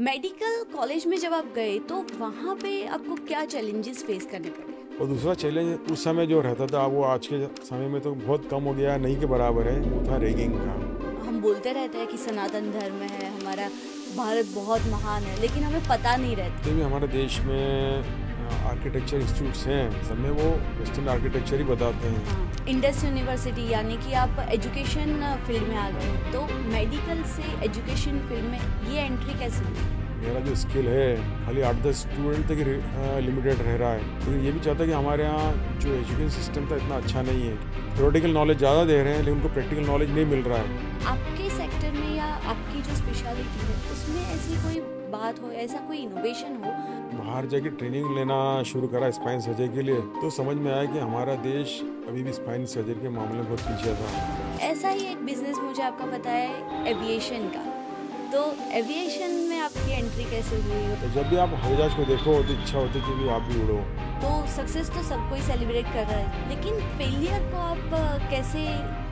Medical college में जब आप गए तो वहाँ पे आपको क्या चैलेंजेस फेस करने पड़े? और दूसरा चैलेंज उस समय जो रहता था वो आज के समय में तो बहुत कम हो गया, नहीं के बराबर है, वो था रैगिंग का। हम बोलते रहते हैं कि सनातन धर्म है हमारा, भारत बहुत महान है, लेकिन हमें पता नहीं रहता। तो भी हमारे देश में आर्किटेक्चर इंस्टीट्यूट्स हैं, सब में वो वेस्टर्न आर्किटेक्चर ही बताते हैं। हाँ, इंडस यूनिवर्सिटी यानी कि आप एजुकेशन फील्ड में आ गए, तो मेडिकल से एजुकेशन फील्ड में ये एंट्री कैसे हुई? मेरा जो स्किल है खाली 8-10 स्टूडेंट तक लिमिटेड रह रहा है, लेकिन ये भी चाहता है कि हमारे यहाँ जो एजुकेशन सिस्टम था इतना अच्छा नहीं है। थ्योरेटिकल नॉलेज ज़्यादा दे रहे हैं लेकिन उनको प्रैक्टिकल नॉलेज नहीं मिल रहा है। आपके सेक्टर में या आपकी जो स्पेशलिटी है उसमें ऐसी कोई बात हो, ऐसा कोई इनोवेशन हो? बाहर जाके ट्रेनिंग लेना शुरू करा स्पाइन सर्जरी के लिए, तो समझ में आया कि हमारा देश अभी भी स्पाइन सर्जरी के मामले में बहुत पीछे था। ऐसा ही एक बिजनेस मुझे आपका पता है एविएशन का, तो एविएशन में आपकी एंट्री कैसे हुई? तो जब भी आप हवाई जहाज को देखो तो इच्छा होती है कि भी आप भी उड़ो। तो सक्सेस तो सबको ही सेलिब्रेट कर रहा है, लेकिन फेलियर को आप कैसे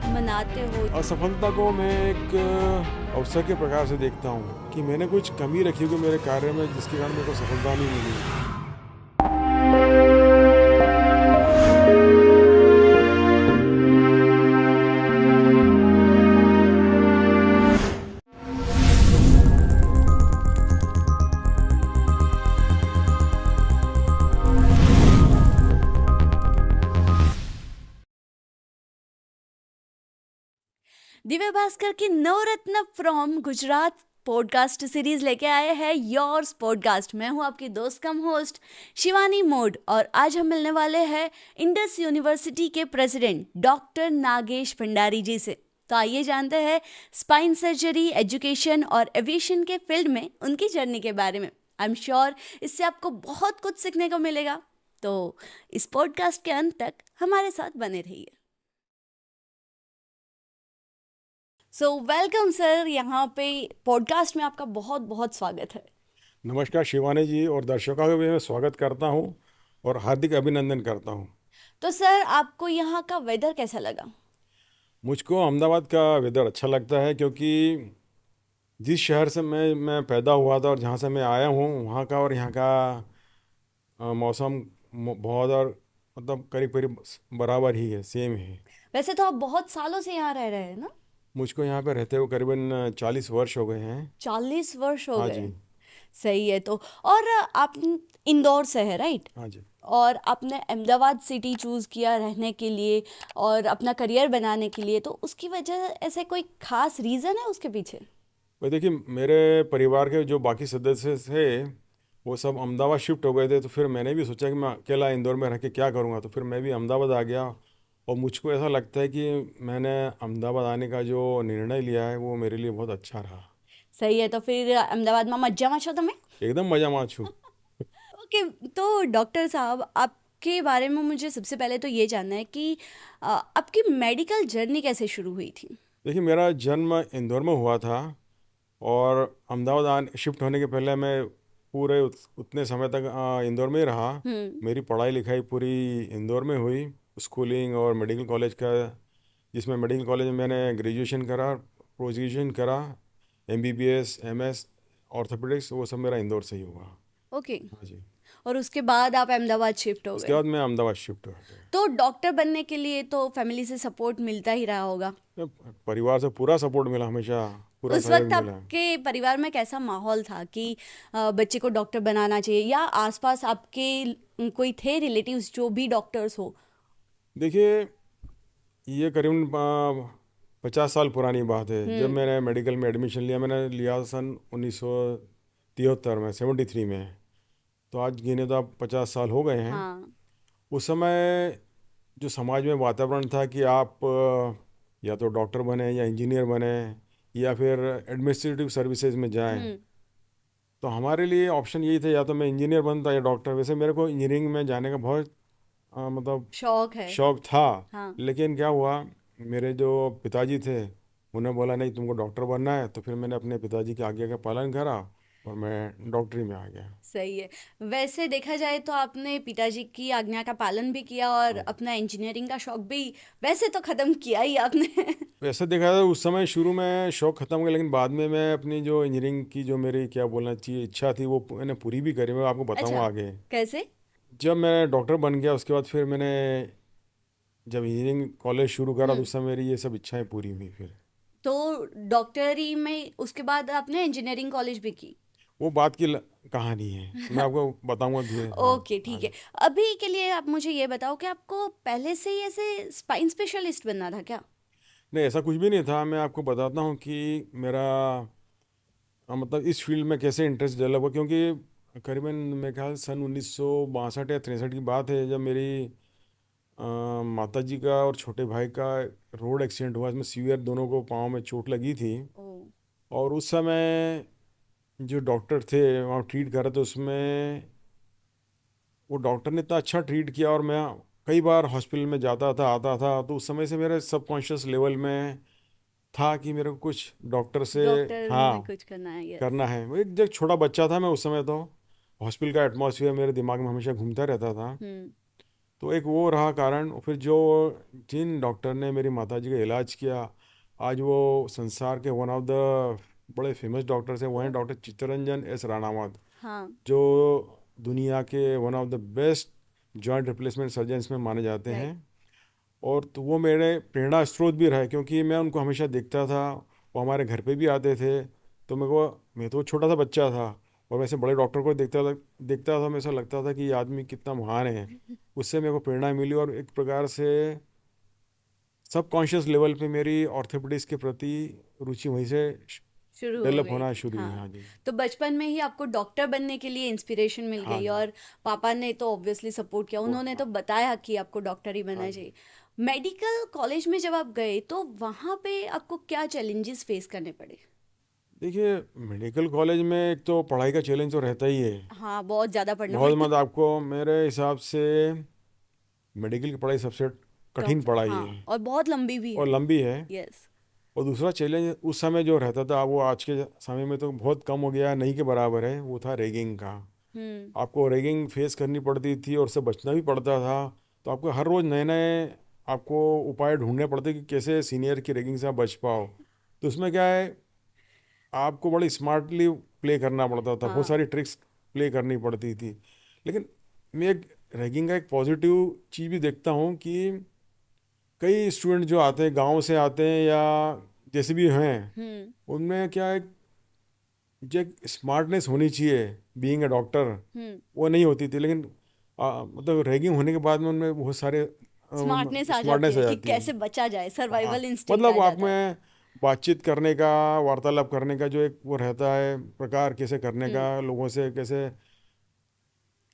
मनाते हो? असफलता को मैं एक अवसर के प्रकार से देखता हूँ कि मैंने कुछ कमी रखी होगी मेरे कार्य में जिसके कारण मेरे को सफलता नहीं मिली। दिव्य भास्कर की नवरत्न फ्रॉम गुजरात पॉडकास्ट सीरीज लेके आए हैं योर्स पॉडकास्ट। मैं हूं आपकी दोस्त कम होस्ट शिवानी मोड, और आज हम मिलने वाले हैं इंडस यूनिवर्सिटी के प्रेसिडेंट डॉक्टर नागेश भंडारी जी से। तो आइए जानते हैं स्पाइन सर्जरी, एजुकेशन और एविएशन के फील्ड में उनकी जर्नी के बारे में। आई एम श्योर इससे आपको बहुत कुछ सीखने को मिलेगा, तो इस पॉडकास्ट के अंत तक हमारे साथ बने रहिए। सो वेलकम सर, यहाँ पे पॉडकास्ट में आपका बहुत बहुत स्वागत है। नमस्कार शिवानी जी, और दर्शकों का भी मैं स्वागत करता हूँ और हार्दिक अभिनंदन करता हूँ। तो सर, आपको यहाँ का वेदर कैसा लगा? मुझको अहमदाबाद का वेदर अच्छा लगता है, क्योंकि जिस शहर से मैं पैदा हुआ था और जहाँ से मैं आया हूँ वहाँ का और यहाँ का मौसम बहुत और मतलब करीब करीब बराबर ही है, सेम है। वैसे तो आप बहुत सालों से यहाँ रह रहे हैं ना? मुझको यहाँ पे रहते हुए करीबन 40 वर्ष हो गए हैं। 40 वर्ष हो हाँ गए? जी। सही है। तो और आप इंदौर से है, राइट? हाँ जी। और आपने अहमदाबाद सिटी चूज़ किया रहने के लिए और अपना करियर बनाने के लिए, तो उसकी वजह ऐसे कोई खास रीज़न है उसके पीछे? भाई देखिए, मेरे परिवार के जो बाकी सदस्य थे वो सब अहमदाबाद शिफ्ट हो गए थे, तो फिर मैंने भी सोचा कि मैं अकेला इंदौर में रह के क्या करूँगा, तो फिर मैं भी अहमदाबाद आ गया। और मुझको ऐसा लगता है कि मैंने अहमदाबाद आने का जो निर्णय लिया है वो मेरे लिए बहुत अच्छा रहा। सही है। तो फिर अहमदाबाद में मज्जा माशो तुम्हें? एकदम मजा मार छू। ओके। तो डॉक्टर साहब, आपके बारे में मुझे सबसे पहले तो ये जानना है कि आपकी मेडिकल जर्नी कैसे शुरू हुई थी? देखिए, मेरा जन्म इंदौर में हुआ था और अहमदाबाद आने शिफ्ट होने के पहले मैं पूरे उतने समय तक इंदौर में ही रहा। मेरी पढ़ाई लिखाई पूरी इंदौर में हुई, स्कूलिंग और मेडिकल कॉलेज का, जिसमें मेडिकल कॉलेज में मैंने ग्रेजुएशन करा, पोस्ट ग्रेजुएशन करा, MBBS MS ऑर्थोपेडिक्स, वो सब मेरा इंदौर से ही हुआ। ओके। हाँ जी। और उसके बाद आप अहमदाबाद शिफ्ट हो उसके गए? बाद मैं अहमदाबाद शिफ्ट हो गया। तो डॉक्टर बनने के लिए तो फैमिली से सपोर्ट मिलता ही रहा होगा। तो परिवार से पूरा सपोर्ट मिला, हमेशा पूरा उस सहयोग वक्त मिला। आपके परिवार में कैसा माहौल था कि बच्चे को डॉक्टर बनाना चाहिए, या आसपास आपके कोई थे रिलेटिव्स जो भी डॉक्टर्स हो? देखिए, ये करीबन 50 साल पुरानी बात है। जब मैंने मेडिकल में एडमिशन लिया, मैंने लिया सन 1973 में, 73 में। तो आज गिने तो आप 50 साल हो गए हैं। हाँ। उस समय जो समाज में वातावरण था कि आप या तो डॉक्टर बने या इंजीनियर बने या फिर एडमिनिस्ट्रेटिव सर्विसेज में जाएं, तो हमारे लिए ऑप्शन यही थे, या तो मैं इंजीनियर बनता या डॉक्टर। वैसे मेरे को इंजीनियरिंग में जाने का बहुत मतलब शौक है। शौक था। हाँ। लेकिन क्या हुआ, मेरे जो पिताजी थे उन्हें बोला नहीं तुमको डॉक्टर बनना है, तो फिर मैंने अपने पिताजी की आज्ञा का पालन करा और मैं डॉक्टरी में आ गया। सही है। वैसे देखा जाए तो आपने पिताजी की आज्ञा का पालन भी किया और हाँ, अपना इंजीनियरिंग का शौक भी वैसे तो खत्म किया ही आपने। वैसे देखा जाए उस समय शुरू में शौक ख़त्म हो गया, लेकिन बाद में मैं अपनी जो इंजीनियरिंग की जो मेरी क्या बोलना चाहिए इच्छा थी वो मैंने पूरी भी करी। मैं आपको बताऊंगा अच्छा, आगे। कैसे? जब मैं डॉक्टर बन गया उसके बाद फिर मैंने जब इंजीनियरिंग कॉलेज शुरू करा तो हम्म। उस समय मेरी ये सब इच्छाएं पूरी हुई फिर। तो डॉक्टरी में उसके बाद आपने इंजीनियरिंग कॉलेज भी की? वो बात की कहानी है, मैं आपको बताऊंगा धीरे। हाँ, ओके, ठीक है। आगे। अभी के लिए आप मुझे ये बताओ कि आपको पहले से ही ऐसे स्पाइन स्पेशलिस्ट बनना था क्या? नहीं, ऐसा कुछ भी नहीं था। मैं आपको बताता हूँ कि मेरा मतलब इस फील्ड में कैसे इंटरेस्ट डेवलप हुआ, क्योंकि करीबन मेरे ख्याल सन 1962 या 63 की बात है जब मेरी माता जी का और छोटे भाई का रोड एक्सीडेंट हुआ। इसमें सीवियर दोनों को पाँव में चोट लगी थी। ओ। और उस समय जो डॉक्टर थे वहाँ ट्रीट कर रहे थे, उसमें वो डॉक्टर ने इतना अच्छा ट्रीट किया और मैं कई बार हॉस्पिटल में जाता था आता था। तो उस समय से मेरे सबकॉन्शियस लेवल में था कि मेरे को कुछ डॉक्टर से, डॉक्टर में हाँ, कुछ करना है, यस। करना है। वो एक जब छोटा बच्चा था मैं उस समय, तो हॉस्पिटल का एटमॉस्फेयर मेरे दिमाग में हमेशा घूमता रहता था। हम्म। तो एक वो रहा कारण। और फिर जो जिन डॉक्टर ने मेरी माताजी का इलाज किया, आज वो संसार के वन ऑफ द बड़े फेमस डॉक्टर्स हैं, वो हैं डॉक्टर चित्तरंजन एस राणावत, हाँ। जो दुनिया के one of the best joint replacement surgeons में माने जाते हैं। राइट। और तो वो मेरे प्रेरणा स्रोत भी रहे, क्योंकि मैं उनको हमेशा देखता था। वो हमारे घर पे भी आते थे। तो मैं तो छोटा सा बच्चा था और वैसे बड़े डॉक्टर को देखता था मैं, ऐसा लगता था कि ये आदमी कितना महान है। उससे मेरे को प्रेरणा मिली और एक प्रकार से सबकॉन्शियस लेवल पे मेरी ऑर्थोपेडिक्स के प्रति रुचि वहीं से शुरू हो डेवलप गई होना थी, शुरू हुई। हाँ। हाँ जी। तो बचपन में ही आपको डॉक्टर बनने के लिए इंस्पिरेशन मिल हाँ गई जी। और पापा ने तो ऑब्वियसली सपोर्ट किया, उन्होंने तो हाँ। बताया कि आपको डॉक्टर ही हाँ बनना जी। चाहिए। मेडिकल कॉलेज में जब आप गए तो वहाँ पे आपको क्या चैलेंजेस फेस करने पड़े? देखिए, मेडिकल कॉलेज में एक तो पढ़ाई का चैलेंज तो रहता ही है। हाँ, बहुत ज़्यादा पढ़ना बहुत पड़ता मत है। आपको मेरे हिसाब से मेडिकल की पढ़ाई सबसे कठिन टफ, पढ़ाई हाँ, है और बहुत लंबी भी और है। लंबी है। यस। और दूसरा चैलेंज उस समय जो रहता था वो आज के समय में तो बहुत कम हो गया, नहीं के बराबर है, वो था रैगिंग का। हम्म। आपको रैगिंग फेस करनी पड़ती थी और उससे बचना भी पड़ता था। तो आपको हर रोज़ नए नए आपको उपाय ढूंढने पड़ते कि कैसे सीनियर की रैगिंग से आप बच पाओ। तो उसमें क्या है, आपको बड़ी स्मार्टली प्ले करना पड़ता था, बहुत हाँ। सारी ट्रिक्स प्ले करनी पड़ती थी। लेकिन मैं एक रैगिंग का एक पॉजिटिव चीज़ भी देखता हूँ कि कई स्टूडेंट जो आते हैं गांव से आते हैं या जैसे भी हैं, हम्म। उनमें क्या है, जो एक स्मार्टनेस होनी चाहिए बीइंग अ डॉक्टर, हम्म। वो नहीं होती थी। लेकिन मतलब रैगिंग होने के बाद में उनमें बहुत सारे स्मार्टनेस आ जाती स्मार्टनेस आ है कि जाती है। कैसे बचा जाए, हाँ, सर्वाइवल इंस्टिंक्ट आ मतलब आप जाता है। में बातचीत करने का, वार्तालाप करने का जो एक वो रहता है प्रकार, कैसे करने हम्म। का, लोगों से कैसे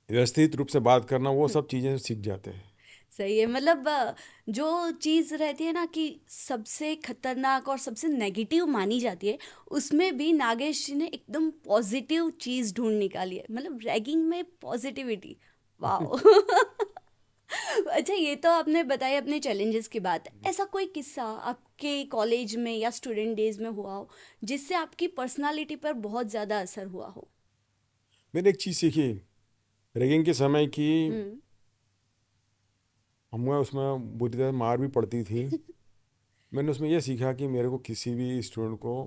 व्यवस्थित रूप से बात करना, वो हम्म। सब चीज़ें सीख जाते हैं। सही है। मतलब जो चीज़ रहती है ना कि सबसे खतरनाक और सबसे नेगेटिव मानी जाती है, उसमें भी नागेश जी ने एकदम पॉजिटिव चीज़ ढूंढ निकाली है, मतलब रैगिंग में पॉजिटिविटी। वाओ। अच्छा, ये तो आपने बताई अपने चैलेंजेस की बात। ऐसा कोई किस्सा आपके कॉलेज में या स्टूडेंट डेज में हुआ हो जिससे आपकी पर्सनालिटी पर बहुत ज़्यादा असर हुआ हो? मैंने एक चीज़ सीखी रैगिंग के समय की। हम्म। हमें उसमें बुरी तरह मार भी पड़ती थी। मैंने उसमें यह सीखा कि मेरे को किसी भी स्टूडेंट को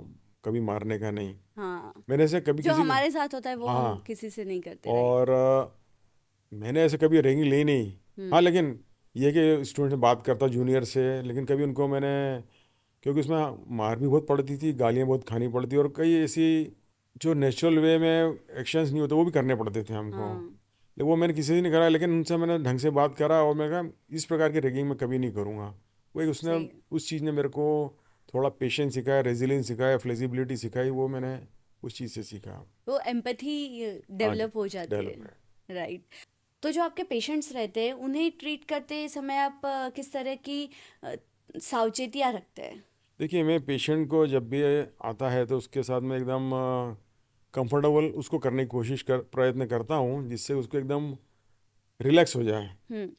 कभी मारने का नहीं। हाँ, मैंने ऐसे कभी जो किसी को, हमारे साथ होता है वो हम हाँ, किसी से नहीं करते, राइट? और मैंने ऐसे कभी रैगिंग ली नहीं। हाँ, हम्म। लेकिन ये कि स्टूडेंट से बात करता जूनियर से, लेकिन कभी उनको मैंने, क्योंकि उसमें मार भी बहुत पड़ती थी, गालियाँ बहुत खानी पड़ती और कई ऐसी जो नेचुरल वे में एक्शंस नहीं होते वो भी करने पड़ते थे हमको। हाँ। लेकिन वो मैंने किसी से नहीं करा, लेकिन उनसे मैंने ढंग से बात करा और मैं कहा इस प्रकार की रैगिंग मैं कभी नहीं करूँगा। वो एक उसने सही है। उस चीज़ ने मेरे को थोड़ा पेशेंस सिखाया, रेजिलियंस सिखाया, फ्लेक्सिबिलिटी सिखाई, वो मैंने उस चीज़ से सीखा। वो एम्पैथी हाँ जी, डेवलप हो जाती है, डेवलपमेंट। राइट? तो जो आपके पेशेंट्स रहते हैं उन्हें ट्रीट करते समय आप किस तरह की अ, सावचेतियाँ रखते हैं? देखिए, मैं पेशेंट को जब भी आता है तो उसके साथ में एकदम कंफर्टेबल उसको करने की प्रयत्न करता हूँ, जिससे उसको एकदम रिलैक्स हो जाए। हम्म।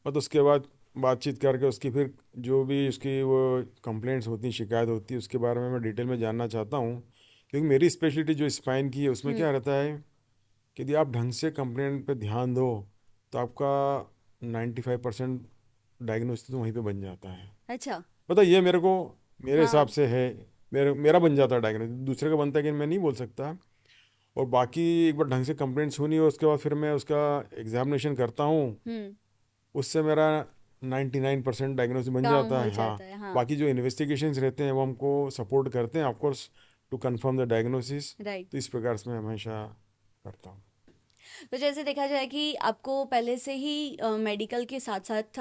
और तो उसके बाद बातचीत करके उसकी फिर जो भी उसकी वो कंप्लेंट्स होती हैं, शिकायत होती है, उसके बारे में मैं डिटेल में जानना चाहता हूँ क्योंकि मेरी स्पेशलिटी जो स्पाइन की है उसमें क्या रहता है कि यदि आप ढंग से कंप्लेंट पे ध्यान दो तो आपका 95% डायग्नोसिस तो वहीं पे बन जाता है। अच्छा। पता ये मेरे को, मेरे हिसाब हाँ। से है, मेरा बन जाता है डायग्नोसिस, दूसरे का बनता है कि मैं नहीं बोल सकता। और बाकी एक बार ढंग से कंप्लेंट सुनी और उसके बाद फिर मैं उसका एग्जामिनेशन करता हूँ, हम्म। उससे मेरा 99% डायग्नोसिस बन काम जाता हो है। हाँ, जाता है, हाँ। बाकी जो इन्वेस्टिगेशंस रहते हैं वो हमको सपोर्ट करते हैं of course to confirm the diagnosis. Right. तो इस प्रकार से मैं हमेशा करता हूँ। तो जैसे देखा जाए कि आपको पहले से ही मेडिकल के साथ साथ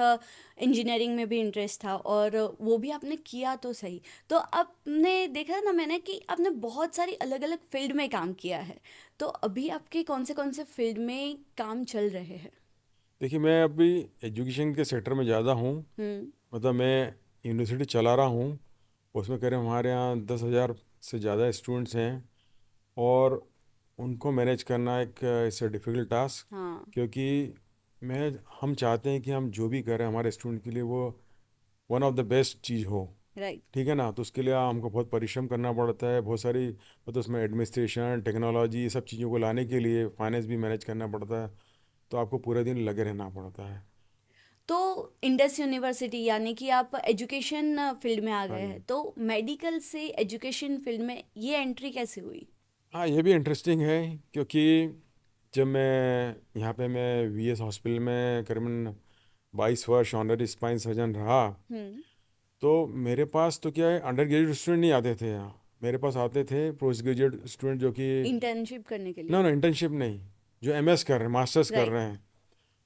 इंजीनियरिंग में भी इंटरेस्ट था, और वो भी आपने किया तो सही। तो आपने देखा ना मैंने कि आपने बहुत सारी अलग अलग फील्ड में काम किया है। तो अभी आपके कौन से फील्ड में काम चल रहे हैं? देखिए, मैं अभी एजुकेशन के सेक्टर में ज़्यादा हूँ। हम्म। मतलब मैं यूनिवर्सिटी चला रहा हूँ, उसमें कह रहे हैं हमारे यहाँ 10,000 से ज़्यादा स्टूडेंट्स हैं, और उनको मैनेज करना एक इट्स डिफ़िकल्ट टास्क। हाँ। क्योंकि मैं हम चाहते हैं कि हम जो भी करें हमारे स्टूडेंट के लिए वो वन ऑफ द बेस्ट चीज़ हो। राइट। ठीक है ना? तो उसके लिए हमको बहुत परिश्रम करना पड़ता है, बहुत सारी मतलब उसमें एडमिनिस्ट्रेशन, टेक्नोलॉजी, ये सब चीज़ों को लाने के लिए फाइनेंस भी मैनेज करना पड़ता है। तो आपको पूरे दिन लगे रहना पड़ता है। तो इंडस यूनिवर्सिटी यानी कि आप एजुकेशन फील्ड में आ हाँ गए हैं, जी। तो मेडिकल से एजुकेशन फील्ड में ये एंट्री कैसे हुई? हाँ, ये भी इंटरेस्टिंग है, क्योंकि जब मैं यहाँ पे मैं वीएस हॉस्पिटल में करीबन 22 वर्ष ऑनरी स्पाइन सर्जन रहा, हम्म। तो मेरे पास तो क्या है, अंडर ग्रेजुएट स्टूडेंट नहीं आते थे यहाँ। मेरे पास आते थे पोस्ट ग्रेजुएट स्टूडेंट जो कि इंटर्नशिप करने के ना लिए। ना इंटर्नशिप नहीं, जो एमएस कर रहे हैं, मास्टर्स कर राइट। रहे हैं।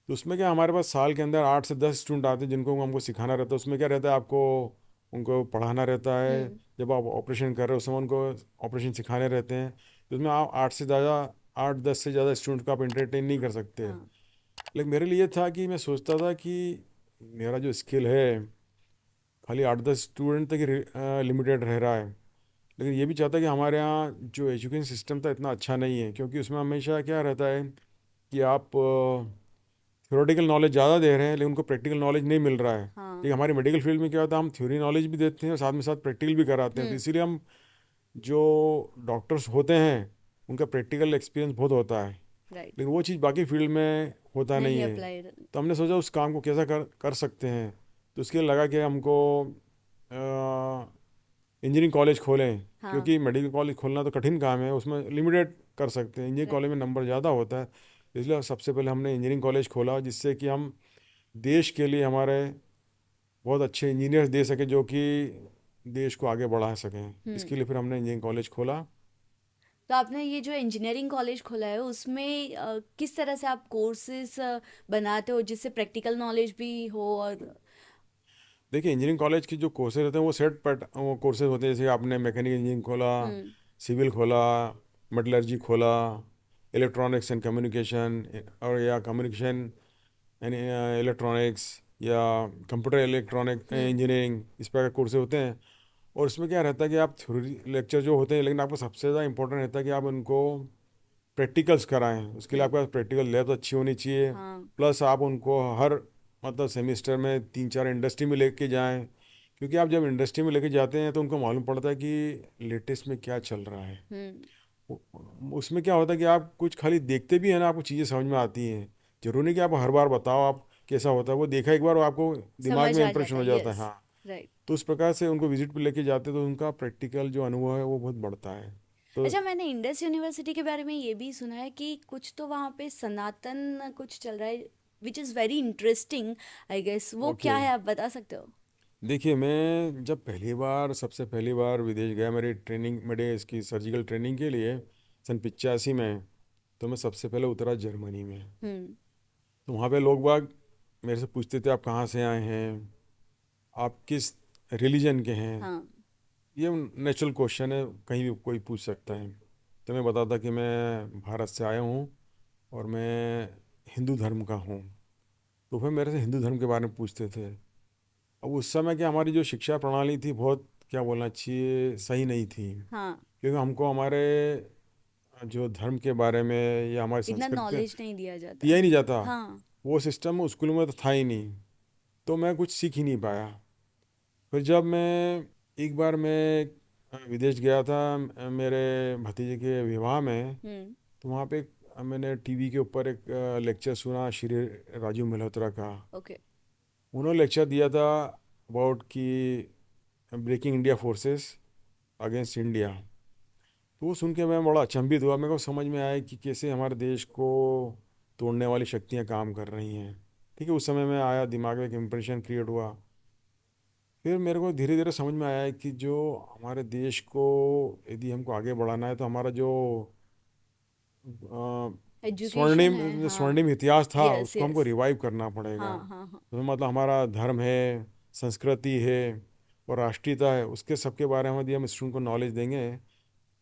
तो उसमें क्या हमारे पास साल के अंदर 8 से 10 स्टूडेंट आते हैं जिनको हमको सिखाना रहता है। उसमें क्या रहता है, आपको उनको पढ़ाना रहता है। हम्म। जब आप ऑपरेशन कर रहे हो उस समय उनको ऑपरेशन सिखाने रहते हैं। तो उसमें आप 8 से 10 से ज़्यादा स्टूडेंट को आप इंटरटेन नहीं कर सकते। हाँ। लेकिन मेरे लिए था कि मैं सोचता था कि मेरा जो स्किल है खाली 8-10 स्टूडेंट तक ही लिमिटेड रह रहा है। लेकिन ये भी चाहता कि हमारे यहाँ जो एजुकेशन सिस्टम था इतना अच्छा नहीं है, क्योंकि उसमें हमेशा क्या रहता है कि आप थ्योरेटिकल नॉलेज ज़्यादा दे रहे हैं लेकिन उनको प्रैक्टिकल नॉलेज नहीं मिल रहा है। हाँ। ठीक, हमारी मेडिकल फील्ड में क्या होता है, हम थ्योरी नॉलेज भी देते हैं और साथ में साथ प्रैक्टिकल भी कराते हैं। तो हम्म। इसीलिए हम जो डॉक्टर्स होते हैं उनका प्रैक्टिकल एक्सपीरियंस बहुत होता है, राइट। लेकिन वो चीज़ बाकी फील्ड में होता नहीं नहीं है। अप्लाई। तो हमने सोचा उस काम को कैसा कर कर सकते हैं। तो उसके लिए लगा कि हमको इंजीनियरिंग कॉलेज खोलें, हाँ। क्योंकि मेडिकल कॉलेज खोलना तो कठिन काम है, उसमें लिमिटेड कर सकते हैं। Engineering right. कॉलेज में नंबर ज़्यादा होता है, इसलिए सबसे पहले हमने इंजीनियरिंग कॉलेज खोला, जिससे कि हम देश के लिए हमारे बहुत अच्छे इंजीनियर्स दे सकें जो कि देश को आगे बढ़ा सकें। हम्म। इसके लिए फिर हमने इंजीनियरिंग कॉलेज खोला। तो आपने ये जो इंजीनियरिंग कॉलेज खोला है उसमें किस तरह से आप कोर्सेज बनाते हो जिससे प्रैक्टिकल नॉलेज भी हो? और देखिए, इंजीनियरिंग कॉलेज की जो कोर्सेज होते हैं वो सेट पट वो कोर्सेज होते हैं। जैसे आपने मैकेनिकल इंजीनियरिंग खोला, हम्म। सिविल खोला, मेटलर्जी खोला, इलेक्ट्रॉनिक्स एंड कम्युनिकेशन, और या कम्युनिकेशन एंड इलेक्ट्रॉनिक्स, या कंप्यूटर इलेक्ट्रॉनिक हम्म। इंजीनियरिंग, इस प्रकार के कोर्सेज होते हैं। और इसमें क्या रहता है कि आप थ्योरी लेक्चर जो होते हैं, लेकिन आपको सबसे ज़्यादा इंपॉर्टेंट रहता है कि आप उनको प्रैक्टिकल्स कराएं। उसके लिए राइट। आपके पास प्रैक्टिकल लैब अच्छी होनी चाहिए। हाँ। प्लस आप उनको हर मतलब सेमिस्टर में 3-4 इंडस्ट्री में लेके जाएं, क्योंकि आप जब इंडस्ट्री में लेके जाते हैं तो उनको मालूम पड़ता है कि लेटेस्ट में क्या चल रहा है। हम्म। उसमें क्या होता है कि आप कुछ खाली देखते भी हैं ना, आपको चीज़ें समझ में आती हैं। जरूरी नहीं कि आप हर बार बताओ आप कैसा होता है, वो देखा एक बार वो आपको दिमाग समझ में आ इंप्रेशन जाता हो है, जाता है। यस। हाँ, राइट। तो उस प्रकार से उनको विजिट पे लेके जाते तो उनका प्रैक्टिकल जो अनुभव है वो बहुत बढ़ता है। तो अच्छा, मैंने इंडस यूनिवर्सिटी के बारे में ये भी सुना है कि कुछ तो वहाँ पे सनातन कुछ चल रहा है, which is very interesting. I guess वो ओके, क्या है, आप बता सकते हो? देखिए, मैं जब सबसे पहली बार विदेश गया मेरी ट्रेनिंग, मेरे इसकी सर्जिकल ट्रेनिंग के लिए सन 85 में, तो मैं सबसे पहले उतरा जर्मनी में। हम्म। तो वहाँ पे लोग बाग मेरे से पूछते थे आप कहाँ से आए हैं, आप किस रिलीजन के हैं। हाँ। ये नेचुरल क्वेश्चन है, कहीं भी कोई पूछ सकता है। तो मैं बताता कि मैं भारत से आया हूँ और मैं हिंदू धर्म का हूँ। तो फिर मेरे से हिंदू धर्म के बारे में पूछते थे। अब उस समय की हमारी जो शिक्षा प्रणाली थी बहुत, क्या बोलना चाहिए, सही नहीं थी। हाँ। क्योंकि हमको हमारे जो धर्म के बारे में या हमारी इतना संस्कृति नॉलेज नहीं दिया जाता दिया है। ही नहीं जाता। हाँ। वो सिस्टम स्कूल में तो था ही नहीं। तो मैं कुछ सीख ही नहीं पाया। फिर जब मैं एक बार मैं विदेश गया था मेरे भतीजे के विवाह में। हम्म। तो वहाँ पे मैंने टीवी के ऊपर एक लेक्चर सुना श्री राजू मल्होत्रा का। ओके। उन्होंने लेक्चर दिया था अबाउट कि breaking India forces against India. तो वो सुन के मैं बड़ा अचंभित हुआ। मेरे को समझ में आया कि कैसे हमारे देश को तोड़ने वाली शक्तियाँ काम कर रही हैं। ठीक है, उस समय में आया दिमाग में एक इम्प्रेशन क्रिएट हुआ। फिर मेरे को धीरे धीरे समझ में आया कि जो हमारे देश को यदि हमको आगे बढ़ाना है तो हमारा जो एजुकेशन है, स्वर्णिम हाँ। स्वर्णिम इतिहास था यस उसको हमको यस। रिवाइव करना पड़ेगा। हाँ हाँ हाँ। तो मतलब हमारा धर्म है, संस्कृति है और राष्ट्रीयता है, उसके सबके बारे में यदि हम स्टूडेंट को नॉलेज देंगे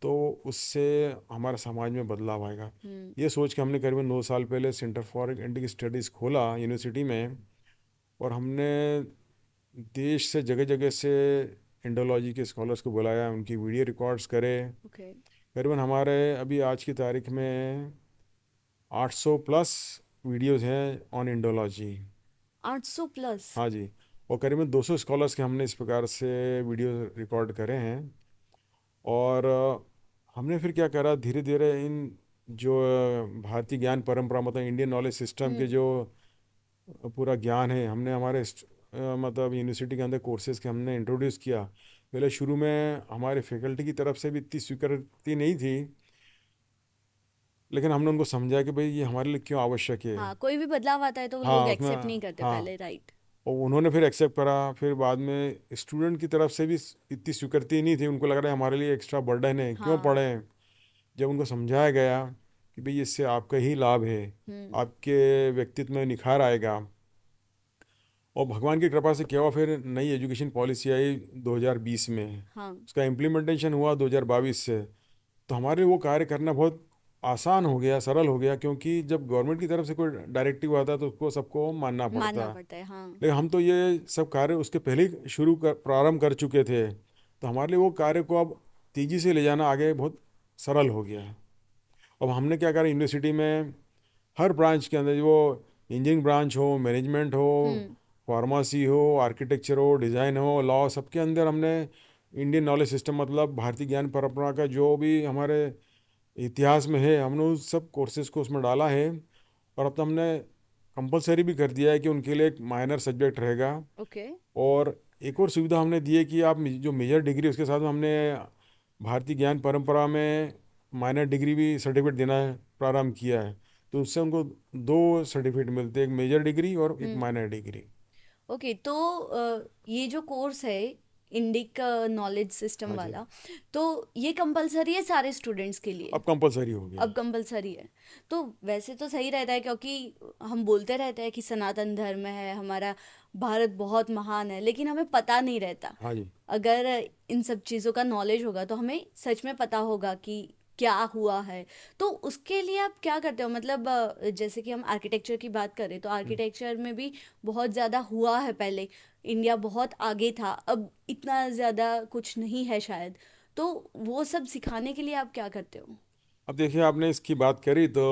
तो उससे हमारे समाज में बदलाव आएगा। हम्म। ये सोच के हमने करीबन 2 साल पहले सेंटर फॉर इंडियन स्टडीज़ खोला यूनिवर्सिटी में। और हमने देश से जगह जगह से इंडोलॉजी के स्कॉलर्स को बुलाया, उनकी वीडियो रिकॉर्ड्स करे। ओके। करीबन हमारे अभी आज की तारीख में 800 प्लस वीडियोस हैं ऑन इंडोलॉजी। 800 प्लस? हाँ जी। और करीबन 200 स्कॉलर्स के हमने इस प्रकार से वीडियो रिकॉर्ड करे हैं। और हमने फिर क्या करा, धीरे धीरे इन जो भारतीय ज्ञान परंपरा मतलब इंडियन नॉलेज सिस्टम के हम्म। जो पूरा ज्ञान है हमने हमारे मतलब यूनिवर्सिटी के अंदर कोर्सेज के हमने इंट्रोड्यूस किया। पहले शुरू में हमारे फैकल्टी की तरफ से भी इतनी स्वीकृति नहीं थी, लेकिन हमने उनको समझाया कि भाई ये हमारे लिए क्यों आवश्यक है। हाँ, कोई भी बदलाव आता है तो लोग हाँ उसमें, एक्सेप्ट नहीं करते हाँ। पहले, राइट? और उन्होंने फिर एक्सेप्ट करा। फिर बाद में स्टूडेंट की तरफ से भी इतनी स्वीकृति नहीं थी, उनको लग रहा है हमारे लिए एक्स्ट्रा बर्डन है, क्यों हाँ। पढ़ें। जब उनको समझाया गया कि भाई इससे आपका ही लाभ है, हम्म। आपके व्यक्तित्व में निखार आएगा। और भगवान की कृपा से क्या हुआ, फिर नई एजुकेशन पॉलिसी आई 2020 में। हाँ। उसका इम्प्लीमेंटेशन हुआ 2022 से। तो हमारे लिए वो कार्य करना बहुत आसान हो गया, सरल हो गया, क्योंकि जब गवर्नमेंट की तरफ से कोई डायरेक्टिव आता है तो उसको सबको मानना पड़ता मानना है। पड़ता है, हाँ। लेकिन हम तो ये सब कार्य उसके पहले ही प्रारंभ कर चुके थे। तो हमारे लिए वो कार्य को अब तेज़ी से ले जाना आगे बहुत सरल हो गया। अब हमने क्या करा, यूनिवर्सिटी में हर ब्रांच के अंदर, वो इंजीनियरिंग ब्रांच हो, मैनेजमेंट हो, हम्म। फार्मेसी हो, आर्किटेक्चर हो, डिज़ाइन हो, लॉ, सबके अंदर हमने इंडियन नॉलेज सिस्टम मतलब भारतीय ज्ञान परंपरा का जो भी हमारे इतिहास में है हमने उस सब कोर्सेज को उसमें डाला है। और अब तो हमने कंपलसरी भी कर दिया है कि उनके लिए एक माइनर सब्जेक्ट रहेगा। ओके। और एक और सुविधा हमने दी है कि आप जो मेजर डिग्री उसके साथ में हमने भारतीय ज्ञान परंपरा में माइनर डिग्री भी सर्टिफिकेट देना प्रारंभ किया है। तो उससे उनको 2 सर्टिफिकेट मिलते हैं, एक मेजर डिग्री और एक हम्म। Minor degree. ओके, तो ये जो कोर्स है इंडिक नॉलेज सिस्टम हाँ जी, वाला, तो ये कंपलसरी है सारे स्टूडेंट्स के लिए? अब कंपलसरी हो गया। अब कंपलसरी है। तो वैसे तो सही रहता है, क्योंकि हम बोलते रहते हैं कि सनातन धर्म है हमारा, भारत बहुत महान है, लेकिन हमें पता नहीं रहता। हाँ जी। अगर इन सब चीज़ों का नॉलेज होगा तो हमें सच में पता होगा कि क्या हुआ है। तो उसके लिए आप क्या करते हो? मतलब जैसे कि हम आर्किटेक्चर की बात करें तो हम्म। आर्किटेक्चर में भी बहुत ज़्यादा हुआ है पहले। इंडिया बहुत आगे था, अब इतना ज़्यादा कुछ नहीं है शायद। तो वो सब सिखाने के लिए आप क्या करते हो? अब देखिए, आपने इसकी बात करी तो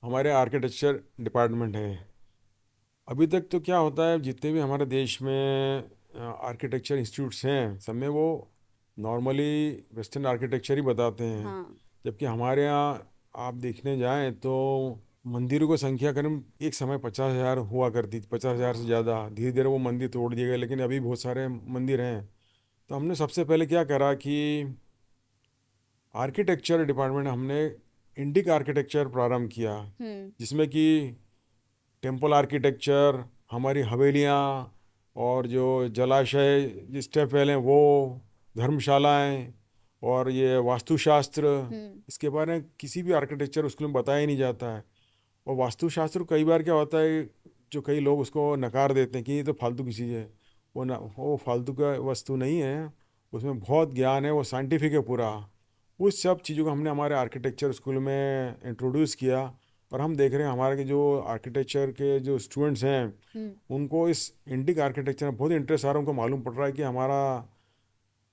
हमारे आर्किटेक्चर डिपार्टमेंट है। अभी तक तो क्या होता है, जितने भी हमारे देश में आर्किटेक्चर इंस्टीट्यूट्स हैं सब में वो नॉर्मली वेस्टर्न आर्किटेक्चर ही बताते हैं। हाँ। जबकि हमारे यहाँ आप देखने जाएं तो मंदिरों की संख्या करीब एक समय 50,000 हुआ करती थी, 50,000 से ज़्यादा। धीरे धीरे वो मंदिर तोड़ दिए गए, लेकिन अभी बहुत सारे मंदिर हैं। तो हमने सबसे पहले क्या करा कि आर्किटेक्चर डिपार्टमेंट हमने इंडिक आर्किटेक्चर प्रारंभ किया, हम्म। जिसमें कि टेम्पल आर्किटेक्चर, हमारी हवेलियाँ और जो जलाशय स्टेप वेल हैं वो, धर्मशालाएं, और ये वास्तुशास्त्र, हम्म। इसके बारे में किसी भी आर्किटेक्चर स्कूल में बताया ही नहीं जाता है। और वास्तुशास्त्र कई बार क्या होता है, जो कई लोग उसको नकार देते हैं कि ये तो फालतू की चीज़ है। वो फालतू का वस्तु नहीं है, उसमें बहुत ज्ञान है, वो साइंटिफिक है पूरा। उस सब चीज़ों को हमने हमारे आर्किटेक्चर स्कूल में इंट्रोड्यूस किया। और हम देख रहे हैं हमारे के जो आर्किटेक्चर के जो स्टूडेंट्स हैं हम्म। उनको इस इंडिक आर्किटेक्चर में बहुत इंटरेस्ट आ रहा है। उनको मालूम पड़ रहा है कि हमारा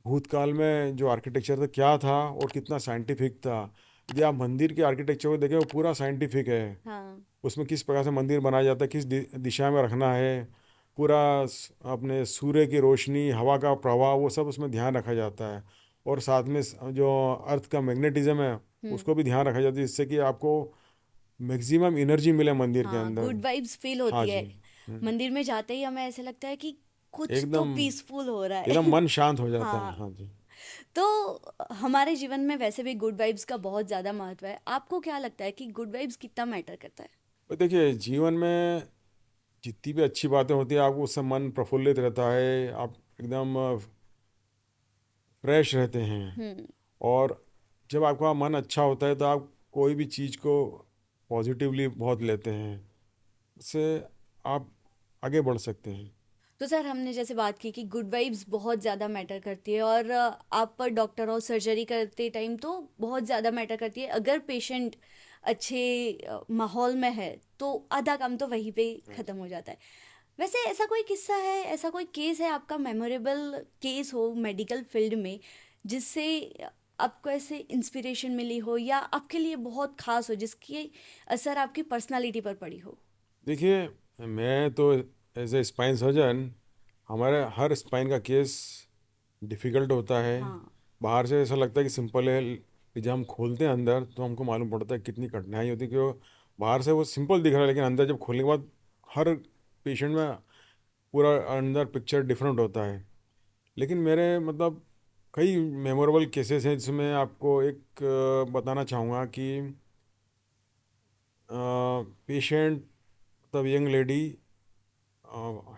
भूतकाल में जो आर्किटेक्चर था क्या था और कितना साइंटिफिक था। यदि आप मंदिर के आर्किटेक्चर को देखें वो पूरा साइंटिफिक है। हाँ। उसमें किस प्रकार से मंदिर बनाया जाता है, किस दिशा में रखना है, पूरा अपने सूर्य की रोशनी, हवा का प्रवाह, वो सब उसमें ध्यान रखा जाता है। और साथ में जो अर्थ का मैग्नेटिज्म है उसको भी ध्यान रखा जाता है, जिससे कि आपको मैक्सिमम एनर्जी मिले मंदिर के हाँ, अंदर। गुड वाइब्स फील हाँ होती है। जी। मंदिर में जाते ही हमें ऐसा लगता है कि कुछ तो एकदम पीसफुल हो रहा एकदम है। मन शांत हो जाता है। हाँ, हाँ जी। तो हमारे जीवन में वैसे भी गुड वाइब्स का बहुत ज़्यादा महत्व है। आपको क्या लगता है कि गुड वाइब्स कितना मैटर करता है? तो देखिए, जीवन में जितनी भी अच्छी बातें होती है, आपको उससे मन प्रफुल्लित रहता है, आप एकदम फ्रेश रहते हैं। हम्म। और जब आपका मन अच्छा होता है तो आप कोई भी चीज़ को पॉजिटिवली बहुत लेते हैं, उससे आप आगे बढ़ सकते हैं। तो सर, हमने जैसे बात की कि गुड वाइब्स बहुत ज़्यादा मैटर करती है, और आप पर डॉक्टर और सर्जरी करते टाइम तो बहुत ज़्यादा मैटर करती है। अगर पेशेंट अच्छे माहौल में है तो आधा काम तो वहीं पे ख़त्म हो जाता है। वैसे ऐसा कोई किस्सा है, ऐसा कोई केस है आपका, मेमोरेबल केस हो मेडिकल फील्ड में, जिससे आपको ऐसे इंस्पिरेशन मिली हो या आपके लिए बहुत खास हो, जिसकी असर आपकी पर्सनालिटी पर पड़ी हो? देखिए, मैं तो एज ए स्पाइन सर्जन, हमारे हर स्पाइन का केस डिफ़िकल्ट होता है। हाँ। बाहर से ऐसा लगता है कि सिंपल है, कि जब हम खोलते हैं अंदर तो हमको मालूम पड़ता है कितनी कठिनाई होती है, क्यों बाहर से वो सिंपल दिख रहा है, लेकिन अंदर जब खोलने के बाद हर पेशेंट में पूरा अंदर पिक्चर डिफरेंट होता है। लेकिन मेरे मतलब कई मेमोरेबल केसेस हैं, जिसमें आपको एक बताना चाहूँगा कि पेशेंट, मतलब young lady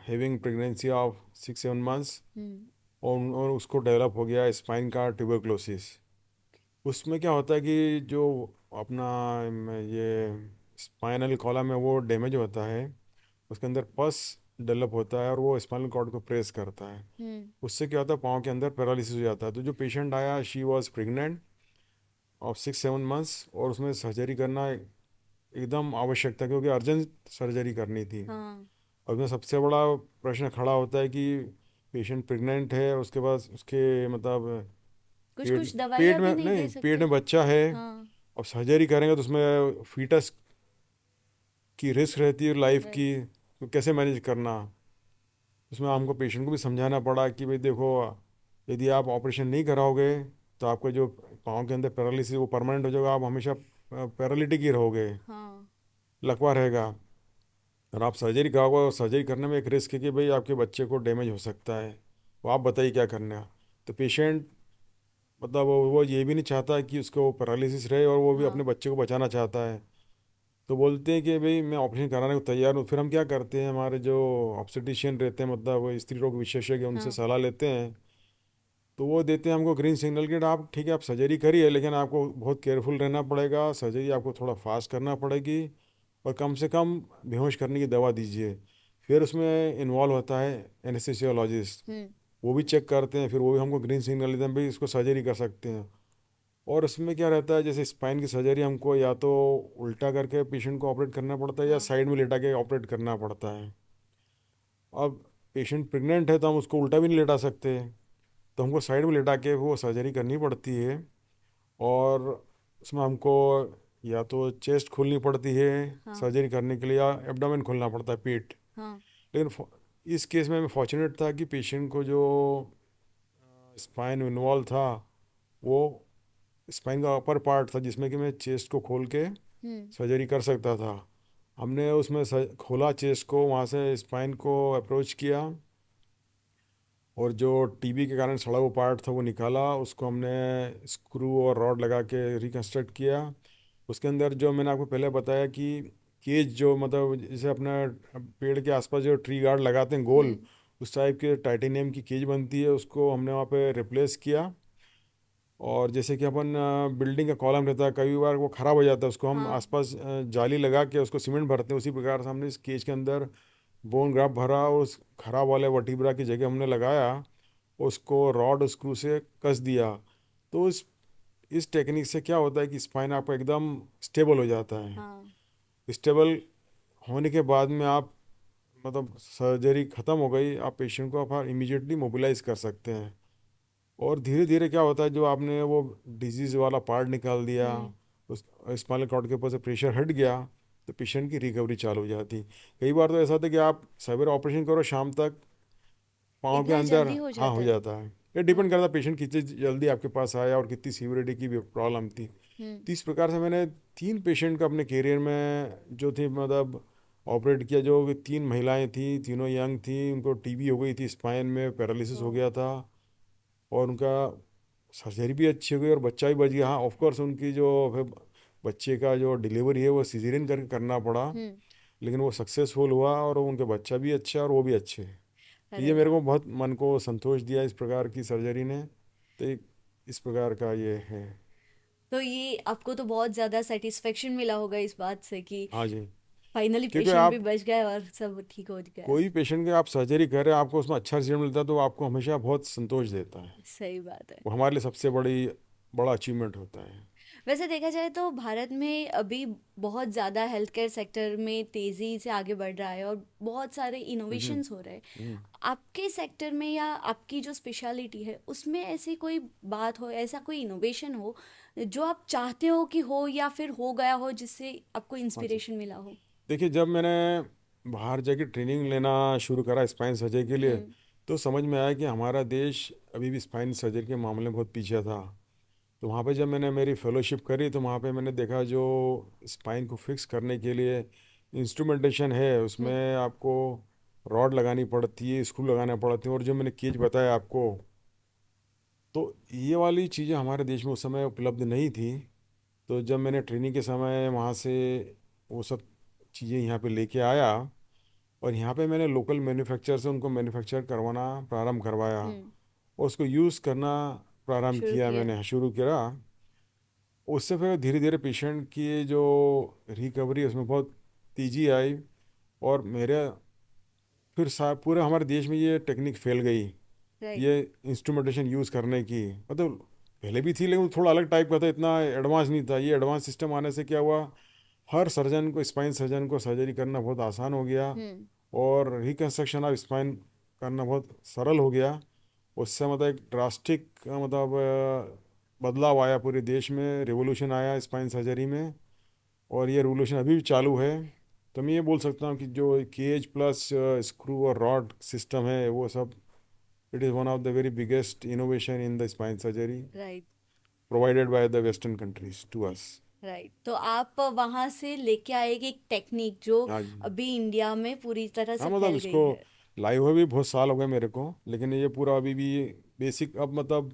having pregnancy of 6-7 months, hmm. और उसको डेवलप हो गया स्पाइन का ट्यूबरक्लोसिस। उसमें क्या होता है कि जो अपना ये स्पाइनल कॉलम है वो डैमेज होता है, उसके अंदर पस डेवलप होता है और वो स्पाइनल कॉर्ड को प्रेस करता है। हम्म। उससे क्या होता है, पाँव के अंदर पैरालिसिस हो जाता है। तो जो पेशेंट आया, she was pregnant of 6-7 months, और उसमें सर्जरी करना एकदम आवश्यक था, क्योंकि अर्जेंट सर्जरी करनी थी। हाँ। और उसमें सबसे बड़ा प्रश्न खड़ा होता है कि पेशेंट प्रेग्नेंट है, उसके बाद उसके मतलब कुछ पेट कुछ पेट दवाइयाँ भी में नहीं नहीं, दे पेट सकते। में बच्चा है। हाँ। अब सर्जरी करेंगे तो उसमें फीटस की रिस्क रहती है लाइफ की, राइट। तो कैसे मैनेज करना। उसमें हमको पेशेंट को भी समझाना पड़ा कि भाई देखो, यदि आप ऑपरेशन नहीं कराओगे तो आपका जो पाँव के अंदर पैरालिसिस वो परमानेंट हो जाएगा, आप हमेशा पैरालिटिक ही रहोगे, हाँ। लकवा रहेगा। और आप सर्जरी कराओगे, और सर्जरी करने में एक रिस्क है कि भाई आपके बच्चे को डैमेज हो सकता है, तो आप बताइए क्या करना है। तो पेशेंट मतलब वो ये भी नहीं चाहता कि उसको पैरालिसिस रहे, और वो भी अपने हाँ। बच्चे को बचाना चाहता है। तो बोलते हैं कि भाई मैं ऑपरेशन कराने को तैयार हूँ। फिर हम क्या करते हैं, हमारे जो ऑब्स्टेट्रिशियन रहते हैं, मतलब वो स्त्री रोग विशेषज्ञ, उनसे हाँ। सलाह लेते हैं। तो वो देते हैं हमको ग्रीन सिग्नल कि आप ठीक है, आप सर्जरी करिए, लेकिन आपको बहुत केयरफुल रहना पड़ेगा, सर्जरी आपको थोड़ा फास्ट करना पड़ेगी, और कम से कम बेहोश करने की दवा दीजिए। फिर उसमें इन्वॉल्व होता है एनेस्थेसियोलॉजिस्ट, हम्म। वो भी चेक करते हैं, फिर वो भी हमको ग्रीन सिग्नल देते हैं भाई इसको सर्जरी कर सकते हैं। और उसमें क्या रहता है, जैसे स्पाइन की सर्जरी हमको या तो उल्टा करके पेशेंट को ऑपरेट करना पड़ता है, या हाँ। साइड में लेटा के ऑपरेट करना पड़ता है। अब पेशेंट प्रेग्नेंट है तो हम उसको उल्टा भी नहीं लेटा सकते, तो हमको साइड में लेटा के वो सर्जरी करनी पड़ती है। और उसमें हमको या तो चेस्ट खोलनी पड़ती है हाँ। सर्जरी करने के लिए, या एब्डोमेन खोलना पड़ता है, पेट। हाँ। लेकिन इस केस में मैं फॉर्चुनेट था कि पेशेंट को जो स्पाइन इन्वॉल्व था, वो स्पाइन का अपर पार्ट था, जिसमें कि मैं चेस्ट को खोल के हम्म। सर्जरी कर सकता था। हमने उसमें खोला चेस्ट को, वहाँ से स्पाइन को अप्रोच किया, और जो टीबी के कारण सड़ा हुआ पार्ट था वो निकाला, उसको हमने स्क्रू और रॉड लगा के रिकन्स्ट्रक्ट किया। उसके अंदर जो मैंने आपको पहले बताया कि केज, जो मतलब जैसे अपना पेड़ के आसपास जो ट्री गार्ड लगाते हैं गोल, हम्म। उस टाइप के टाइटेनियम की केज बनती है, उसको हमने वहाँ पे रिप्लेस किया। और जैसे कि अपन बिल्डिंग का कॉलम रहता है, कई बार वो ख़राब हो जाता है, उसको हम हाँ। आसपास जाली लगा के उसको सीमेंट भरते हैं, उसी प्रकार से हमने इस केज के अंदर बोन ग्राफ्ट भरा, और उस खराब वाले वर्टिब्रा की जगह हमने लगाया, उसको रॉड स्क्रू से कस दिया। तो इस टेक्निक से क्या होता है कि स्पाइन आपका एकदम स्टेबल हो जाता है। हाँ। स्टेबल होने के बाद में आप मतलब सर्जरी ख़त्म हो गई, आप पेशेंट को आप इमीडिएटली मोबिलाइज कर सकते हैं। और धीरे धीरे क्या होता है, जो आपने वो डिजीज़ वाला पार्ट निकाल दिया, हम्म। उस स्पाइनल कॉर्ड के ऊपर से प्रेशर हट गया, तो पेशेंट की रिकवरी चालू हो जाती। कई बार तो ऐसा होता है कि आप सवेरे ऑपरेशन करो, शाम तक पाँव के इतना अंदर, जल्दी हो हाँ, जाता हो है? जाता है। ये डिपेंड करता पेशेंट कितनी जल्दी आपके पास आया और कितनी सीवियरिटी की भी प्रॉब्लम थी। तो इस प्रकार से मैंने 3 पेशेंट का अपने करियर में जो थी मतलब ऑपरेट किया। जो कि 3 महिलाएं थी, तीनों यंग थी, उनको टीबी हो गई थी, स्पाइन में पैरालिसिस हो गया था और उनका सर्जरी भी अच्छी हो गई और बच्चा भी बच गया। हाँ ऑफ कोर्स उनकी जो फिर बच्चे का जो डिलीवरी है वो सिजेरियन करके करना पड़ा, लेकिन वो सक्सेसफुल हुआ और उनके बच्चा भी अच्छा और वो भी अच्छे। तो अरे ये मेरे वाह। को बहुत मन को संतोष दिया इस प्रकार की सर्जरी ने। तो इस प्रकार का ये है। तो ये आपको तो बहुत ज़्यादा सेटिस्फेक्शन मिला होगा इस बात से कि हाँ जी। फाइनली क्योंकि पेशेंट भी आप बच गए और सब ठीक हो गया। कोई पेशेंट के आप सर्जरी कर रहे हैं, आपको उसमें अच्छा रिजल्ट मिलता है तो आपको हमेशा बहुत संतोष देता है। सही बात है। वो हमारे लिए सबसे बड़ा अचीवमेंट होता है। वैसे देखा जाए तो भारत में अभी बहुत ज़्यादा हेल्थ केयर सेक्टर में तेज़ी से आगे बढ़ रहा है और बहुत सारे हम्म। इनोवेशंस हो रहे हैं। हम्म। आपके सेक्टर में या आपकी जो स्पेशलिटी है उसमें ऐसी कोई बात हो, ऐसा कोई इनोवेशन हो जो आप चाहते हो कि हो या फिर हो गया हो जिससे आपको हाँ जी। इंस्पिरेशन मिला हो? देखिए जब मैंने बाहर जाके ट्रेनिंग लेना शुरू करा स्पाइन सर्जरी के लिए, हम्म। तो समझ में आया कि हमारा देश अभी भी स्पाइन सर्जरी के मामले में बहुत पीछे था। तो वहाँ पे जब मैंने मेरी फेलोशिप करी तो वहाँ पे मैंने देखा जो स्पाइन को फिक्स करने के लिए इंस्ट्रूमेंटेशन है उसमें आपको रॉड लगानी पड़ती है, स्क्रू लगाना पड़ती है, और जो मैंने केज बताया आपको, तो ये वाली चीज़ें हमारे देश में उस समय उपलब्ध नहीं थी। तो जब मैंने ट्रेनिंग के समय वहाँ से वो सब चीज़ें यहाँ पे लेके आया और यहाँ पे मैंने लोकल मैन्युफैक्चर से उनको मैन्युफैक्चर करवाना प्रारंभ करवाया हम्म। और उसको यूज़ करना प्रारंभ शुरू किया, किया। मैंने शुरू किया। उससे फिर धीरे धीरे पेशेंट की जो रिकवरी उसमें बहुत तेज़ी आई और मेरे फिर पूरे हमारे देश में ये टेक्निक फैल गई, राइट। ये इंस्ट्रूमेंटेशन यूज़ करने की। मतलब पहले भी थी लेकिन थोड़ा अलग टाइप का था, इतना एडवांस नहीं था। ये एडवांस सिस्टम आने से क्या हुआ, हर सर्जन को, स्पाइन सर्जन को सर्जरी करना बहुत आसान हो गया हम्म। और रिकन्स्ट्रक्शन ऑफ स्पाइन करना बहुत सरल हो गया। उससे मतलब एक ड्रास्टिक मतलब बदलाव आया पूरे देश में, रिवोल्यूशन आया स्पाइन सर्जरी में और ये रिवोल्यूशन अभी भी चालू है। तो मैं ये बोल सकता हूँ कि जो केज प्लस स्क्रू और रॉड सिस्टम है वो सब, it is one of the very biggest innovation in the spine surgery right. Provided by the western countries to us. Right. तो आप वहाँ से लेके आए एक टेक्निक जो हाँ जी। अभी इंडिया में पूरी तरह हाँ से मतलब फैल इसको गई है। लाए हुए भी बहुत साल हो गए मेरे को, लेकिन ये पूरा अभी भी बेसिक अब मतलब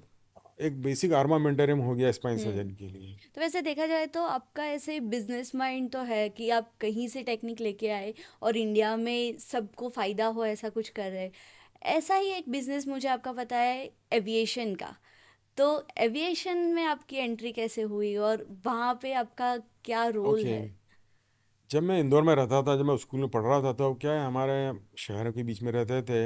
एक बेसिक आर्मामेंटरियम हो गया स्पाइन हम्म। सर्जन के लिए। तो वैसे देखा जाए तो आपका ऐसे बिजनेस माइंड तो है कि आप कहीं से टेक्निक लेके आए और इंडिया में सबको फ़ायदा हो ऐसा कुछ कर रहे हैं। ऐसा ही एक बिजनेस मुझे आपका पता है, एविएशन का। तो एविएशन में आपकी एंट्री कैसे हुई और वहाँ पे आपका क्या रोल ओके। है? जब मैं इंदौर में रहता था, जब मैं स्कूल में पढ़ रहा था, तो क्या है हमारे शहरों के बीच में रहते थे,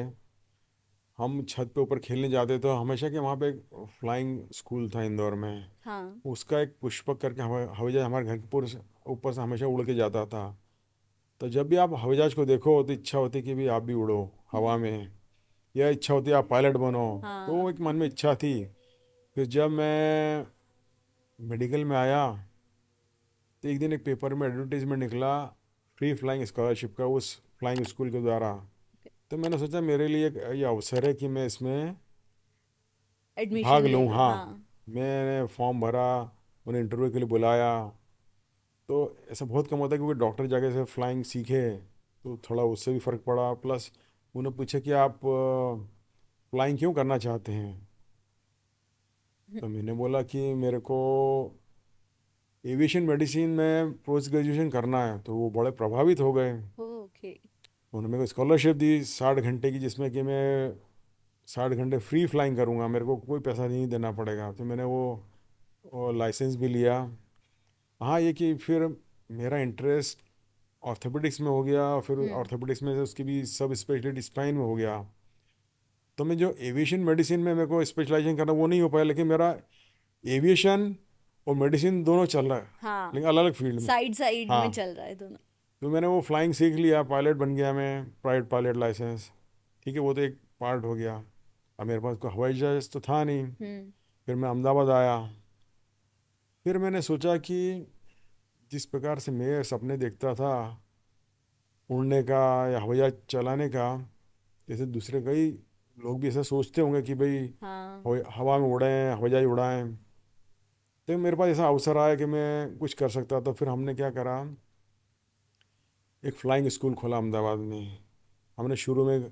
हम छत पे ऊपर खेलने जाते थे। हमेशा के वहाँ पे एक फ्लाइंग स्कूल था इंदौर में, हाँ। उसका एक पुष्पक करके हवाई जहाज हमारे घर के पूरे ऊपर से हमेशा उड़ के जाता था। तो जब भी आप हवाई जहाज को देखो तो इच्छा होती कि भी आप भी उड़ो हवा में, या इच्छा होती है आप पायलट बनो। तो वो हाँ। एक मन में इच्छा थी। फिर जब मैं मेडिकल में आया तो एक दिन एक पेपर में एडवर्टीजमेंट निकला फ्री फ्लाइंग स्कॉलरशिप का उस फ्लाइंग स्कूल के द्वारा। तो मैंने सोचा मेरे लिए ये अवसर है कि मैं इसमें भाग एडमिशन ले लूँ। लो, हाँ, हाँ। मैंने फॉर्म भरा, उन्हें इंटरव्यू के लिए बुलाया। तो ऐसा बहुत कम होता है क्योंकि डॉक्टर जाके से फ्लाइंग सीखे, तो थोड़ा उससे भी फ़र्क पड़ा। प्लस उन्हें पूछा कि आप फ्लाइंग क्यों करना चाहते हैं। तो मैंने बोला कि मेरे को एविएशन मेडिसिन में पोस्ट ग्रेजुएशन करना है। तो वो बड़े प्रभावित हो गए। ओके। उन्होंने मेरे को स्कॉलरशिप दी 60 घंटे की, जिसमें कि मैं 60 घंटे फ्री फ्लाइंग करूँगा, मेरे को कोई पैसा नहीं देना पड़ेगा। तो मैंने वो लाइसेंस भी लिया। हाँ ये कि फिर मेरा इंटरेस्ट ऑर्थोपेडिक्स में हो गया और फिर हम्म। ऑर्थोपेडिक्स में से उसकी भी सब स्पेशलिटी स्पाइन में हो गया। तो मैं जो एविएशन मेडिसिन में मेरे को स्पेशलाइजेशन करना वो नहीं हो पाया, लेकिन मेरा एविएशन और मेडिसिन दोनों चल रहा है, हाँ, लेकिन अलग अलग फील्ड में। साइड साइड में हाँ, चल रहा है दोनों। तो मैंने वो फ्लाइंग सीख लिया, पायलट बन गया मैं, प्राइवेट पायलट लाइसेंस। ठीक है, वो तो एक पार्ट हो गया। अब मेरे पास कोई हवाई जहाज तो था नहीं। हम्म। फिर मैं अहमदाबाद आया। फिर मैंने सोचा कि जिस प्रकार से मैं सपने देखता था उड़ने का या हवाई जहाज चलाने का, जैसे दूसरे कई लोग भी ऐसा सोचते होंगे कि भाई हाँ। हवा में उड़ें, हवाई जहाज उड़ाएं। तो मेरे पास ऐसा अवसर आया कि मैं कुछ कर सकता, तो फिर हमने क्या करा, एक फ्लाइंग स्कूल खोला अहमदाबाद में। हमने शुरू में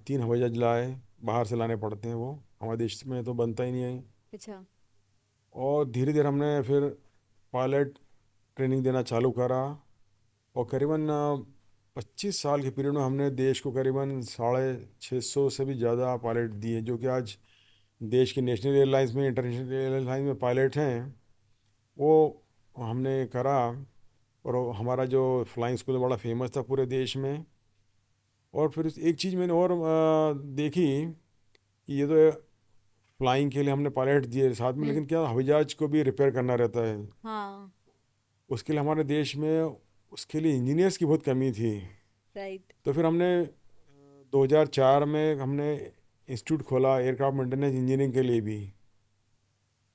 3 हवाई जहाज लाए, बाहर से लाने पड़ते हैं, वो हमारे देश में तो बनता ही नहीं है। अच्छा। और धीरे धीरे हमने फिर पायलट ट्रेनिंग देना चालू करा, और करीबन 25 साल के पीरियड में हमने देश को करीबन 650 से भी ज़्यादा पायलट दिए, जो कि आज देश की नेशनल एयरलाइंस में, इंटरनेशनल एयरलाइंस में पायलट हैं, वो हमने करा। और वो हमारा जो फ्लाइंग स्कूल बड़ा फेमस था पूरे देश में। और फिर एक चीज़ मैंने और देखी कि ये तो फ्लाइंग के लिए हमने पायलट दिए साथ में, हम्म। लेकिन क्या हवाई जहाज को भी रिपेयर करना रहता है। हाँ। उसके लिए हमारे देश में उसके लिए इंजीनियर्स की बहुत कमी थी। राइट। तो फिर हमने 2004 में हमने इंस्टीट्यूट खोला एयरक्राफ्ट मेंटेनेंस इंजीनियरिंग के लिए भी।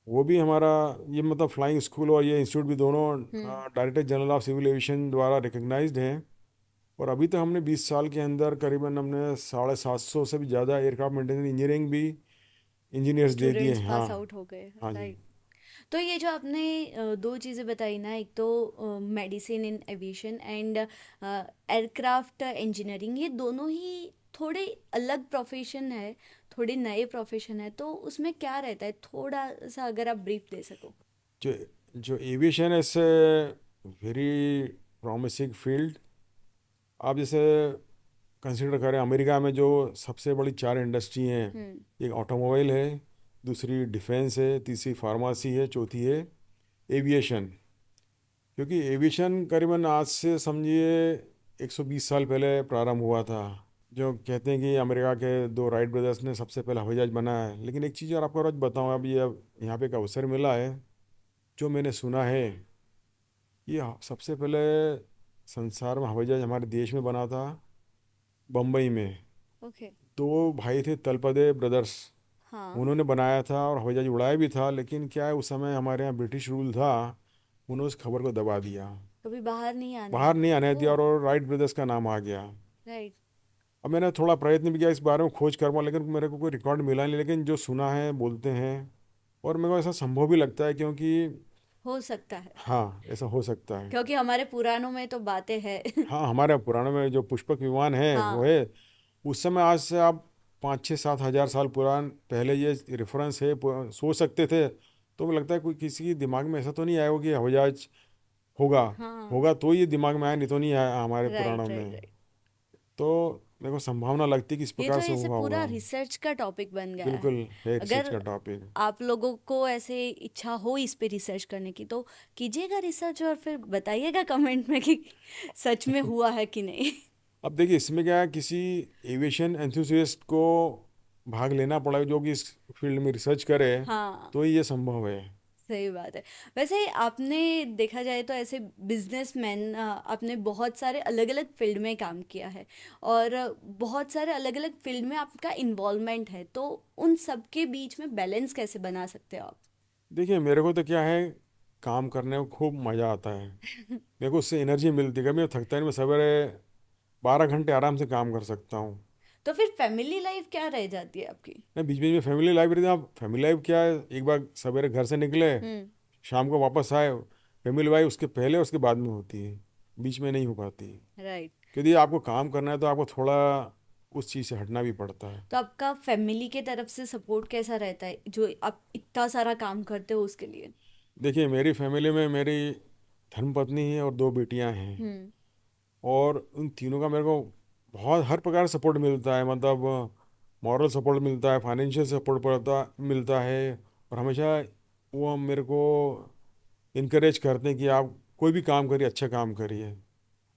वो भी हमारा, ये मतलब फ्लाइंग स्कूल और ये इंस्टीट्यूट भी दोनों hmm. Director general of civil aviation द्वारा रिकग्नाइज्ड हैं। और अभी तक हमने 20 साल के अंदर करीबन हमने 750 से भी ज़्यादा एयरक्राफ्ट मेंटेनेंस इंजीनियरिंग भी इंजीनियर्स दे दिए स्टूडेंट्स हैं। हाँ। पास आउट हो गए, हाँ जी। राइट। तो ये जो आपने दो चीज़ें बताई ना, एक तो medicine in aviation and aircraft engineering, ये दोनों ही थोड़े अलग प्रोफेशन है, थोड़े नए प्रोफेशन है, तो उसमें क्या रहता है, थोड़ा सा अगर आप ब्रीफ दे सको। जो जो एविएशन है, इससे वेरी प्रॉमिसिंग फील्ड। आप जैसे कंसिडर करें, अमेरिका में जो सबसे बड़ी 4 इंडस्ट्री हैं, हम्म। एक ऑटोमोबाइल है, दूसरी डिफेंस है, तीसरी फार्मेसी है, चौथी है एविएशन। क्योंकि एविएशन करीबन आज से समझिए 120 साल पहले प्रारंभ हुआ था। जो कहते हैं कि अमेरिका के 2 राइट ब्रदर्स ने सबसे पहले हवाई जहाज बनाया है। लेकिन एक चीज़ और आपको रोज बताऊँ, अब ये यहाँ पे एक अवसर मिला है, जो मैंने सुना है, ये सबसे पहले संसार में हवाई जहाज हमारे देश में बना था बम्बई में। ओके। 2 भाई थे, तलपदे ब्रदर्स, हाँ। उन्होंने बनाया था और हवाई जहाज उड़ाया भी था। लेकिन क्या है, उस समय हमारे यहाँ ब्रिटिश रूल था, उन्होंने उस खबर को दबा दिया, कभी बाहर नहीं आने बाहर दिया। नहीं आने दिया, ओ। और राइट ब्रदर्स का नाम आ गया। राइट। अब मैंने थोड़ा प्रयत्न भी किया इस बारे में खोज कर पाऊँ, लेकिन मेरे को कोई रिकॉर्ड मिला नहीं। लेकिन जो सुना है बोलते हैं, और मेरे को ऐसा संभव भी लगता है, क्योंकि हो सकता है, हाँ, ऐसा हो सकता है। क्योंकि हमारे पुराणों में तो बातें हैं। हाँ, हमारे पुराणों में जो पुष्पक विमान है वो हाँ। है। उस समय आज से आप 5-6-7 हज़ार साल पुरान पहले ये रेफरेंस है, सोच सकते थे। तो मुझे लगता है कोई किसी के दिमाग में ऐसा तो नहीं आया होगा कि हवाई जहाज होगा। हाँ। होगा तो ये दिमाग में आया, नहीं तो नहीं आया हमारे राइट पुराणों राइट में। राइट। तो मेरे को संभावना लगती है कि इस ये प्रकार तो से ऐसे हुआ पूरा होगा। रिसर्च का टॉपिक बन गया है। बिल्कुल है रिसर्च अगर का टॉपिक। आप लोगों को ऐसे इच्छा हो इस पे रिसर्च करने की, तो कीजिएगा रिसर्च और फिर बताइएगा कमेंट में कि सच में हुआ है कि नहीं। अब देखिए, इसमें क्या है, किसी एविएशन एंथुसियास्ट को भाग लेना पड़ेगा, जो कि इस फील्ड में रिसर्च करे, हाँ। तो ही ये संभव है। सही बात है। वैसे आपने देखा जाए तो ऐसे बिजनेसमैन, आपने बहुत सारे अलग अलग फील्ड में काम किया है, और बहुत सारे अलग अलग फील्ड में आपका इन्वॉल्वमेंट है, तो उन सब के बीच में बैलेंस कैसे बना सकते हो आप? देखिए, मेरे को तो क्या है, काम करने में खूब मज़ा आता है। मेरे को उससे एनर्जी मिलती है, कभी मैं थकता नहीं। मैं सवेरे 12 घंटे आराम से काम कर सकता हूँ। तो फिर फैमिली लाइफ क्या रह जाती है आपकी? मैं बीच बीच में फैमिली लाइफ रहती है। आप फैमिली लाइफ क्या है, एक बार सवेरे घर से निकले, हम्म। शाम को वापस आए, फैमिली लाइफ उसके पहले उसके बाद में होती है, बीच में नहीं हो पाती। राइट। क्योंकि आपको काम करना है, तो आपको थोड़ा उस चीज़ से हटना भी पड़ता है। तो आपका फैमिली के तरफ से सपोर्ट कैसा रहता है, जो आप इतना सारा काम करते हो उसके लिए? देखिए, मेरी फैमिली में मेरी धर्मपत्नी है और 2 बेटियां हैं। हम्म। और उन तीनों का मेरे को बहुत हर प्रकार से सपोर्ट मिलता है। मतलब मॉरल सपोर्ट मिलता है, फाइनेंशियल सपोर्ट पड़ता मिलता है। और हमेशा वो मेरे को इनकरेज करते हैं कि आप कोई भी काम करिए, अच्छा काम करिए।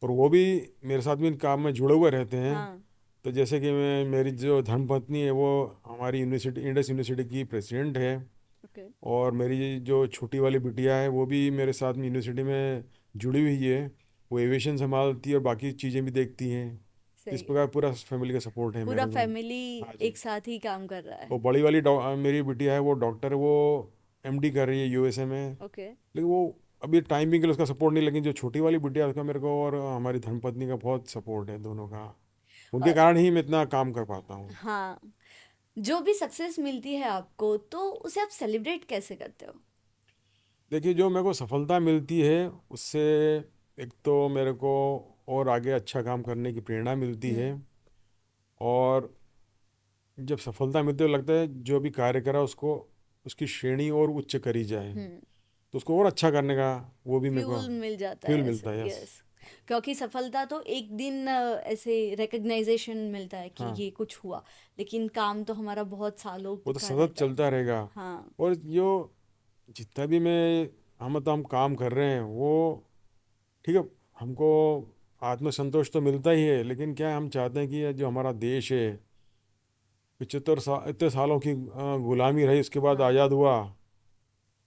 और वो भी मेरे साथ भी इन काम में जुड़े हुए रहते हैं। हाँ। तो जैसे कि मेरी जो धर्मपत्नी है, वो हमारी यूनिवर्सिटी, इंडस यूनिवर्सिटी की प्रेसिडेंट है। ओके। और मेरी जो छोटी वाली बिटिया है, वो भी मेरे साथ में यूनिवर्सिटी में जुड़ी हुई है। वो एविएशन संभालती है और बाकी चीज़ें भी देखती हैं। इस सही है। प्रकार पूरा फैमिली का सपोर्ट है पूरा मेरे को। फैमिली हाँ जी। एक साथ ही काम कर रहा वो है। बड़ी वाली मेरी बिटिया है, वो डॉक्टर है, वो एमडी कर रही है यूएसए में। ओके। लेकिन वो अभी टाइमिंग के लिए उसका सपोर्ट नहीं। लेकिन जो छोटी वाली बिटिया है, उसका मेरे को और हमारी धर्मपत्नी का बहुत सपोर्ट है, दोनों का। उनके कारण ही मैं इतना काम कर पाता हूँ। हाँ, जो भी सक्सेस मिलती है आपको तो उसे आप सेलिब्रेट कैसे करते हो? देखिए, जो मेरे को सफलता मिलती है उससे एक तो मेरे को और आगे अच्छा काम करने की प्रेरणा मिलती है। हम्म। और जब सफलता मिलती है तो लगता है जो भी कार्य करा उसको उसकी श्रेणी और उच्च करी जाए, हम्म। तो उसको और अच्छा करने का वो भी मेरे को फ्यूल मिल जाता फ्यूल है ऐसे, मिलता है। यस। यस। क्योंकि सफलता तो एक दिन ऐसे रिकग्नाइजेशन मिलता है कि हाँ, ये कुछ हुआ, लेकिन काम तो हमारा बहुत सालों वो तो का सतत रहता है। चलता रहेगा। हाँ। और जो जितना भी मैं हम काम कर रहे हैं वो ठीक है, हमको आत्मसंतोष तो मिलता ही है, लेकिन क्या है, हम चाहते हैं कि ये जो हमारा देश है 75 साल इतने सालों की गुलामी रही, उसके बाद हाँ। आज़ाद हुआ,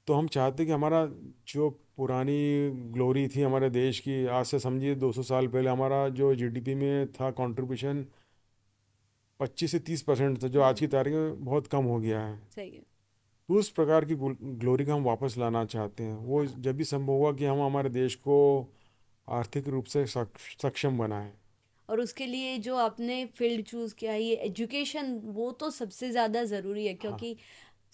तो हम चाहते हैं कि हमारा जो पुरानी ग्लोरी थी हमारे देश की, आज से समझिए 200 साल पहले हमारा जो जीडीपी में था कंट्रीब्यूशन 25 से 30% था, जो आज की हम्म। तारीख में बहुत कम हो गया है। सही है। तो उस प्रकार की ग्लोरी का हम वापस लाना चाहते हैं। वो हाँ। जब भी संभव हुआ कि हम हमारे देश को आर्थिक रूप से सक्षम बनाएं। और उसके लिए जो आपने फील्ड चूज किया है, ये एजुकेशन, वो तो सबसे ज़्यादा ज़रूरी है, हाँ, क्योंकि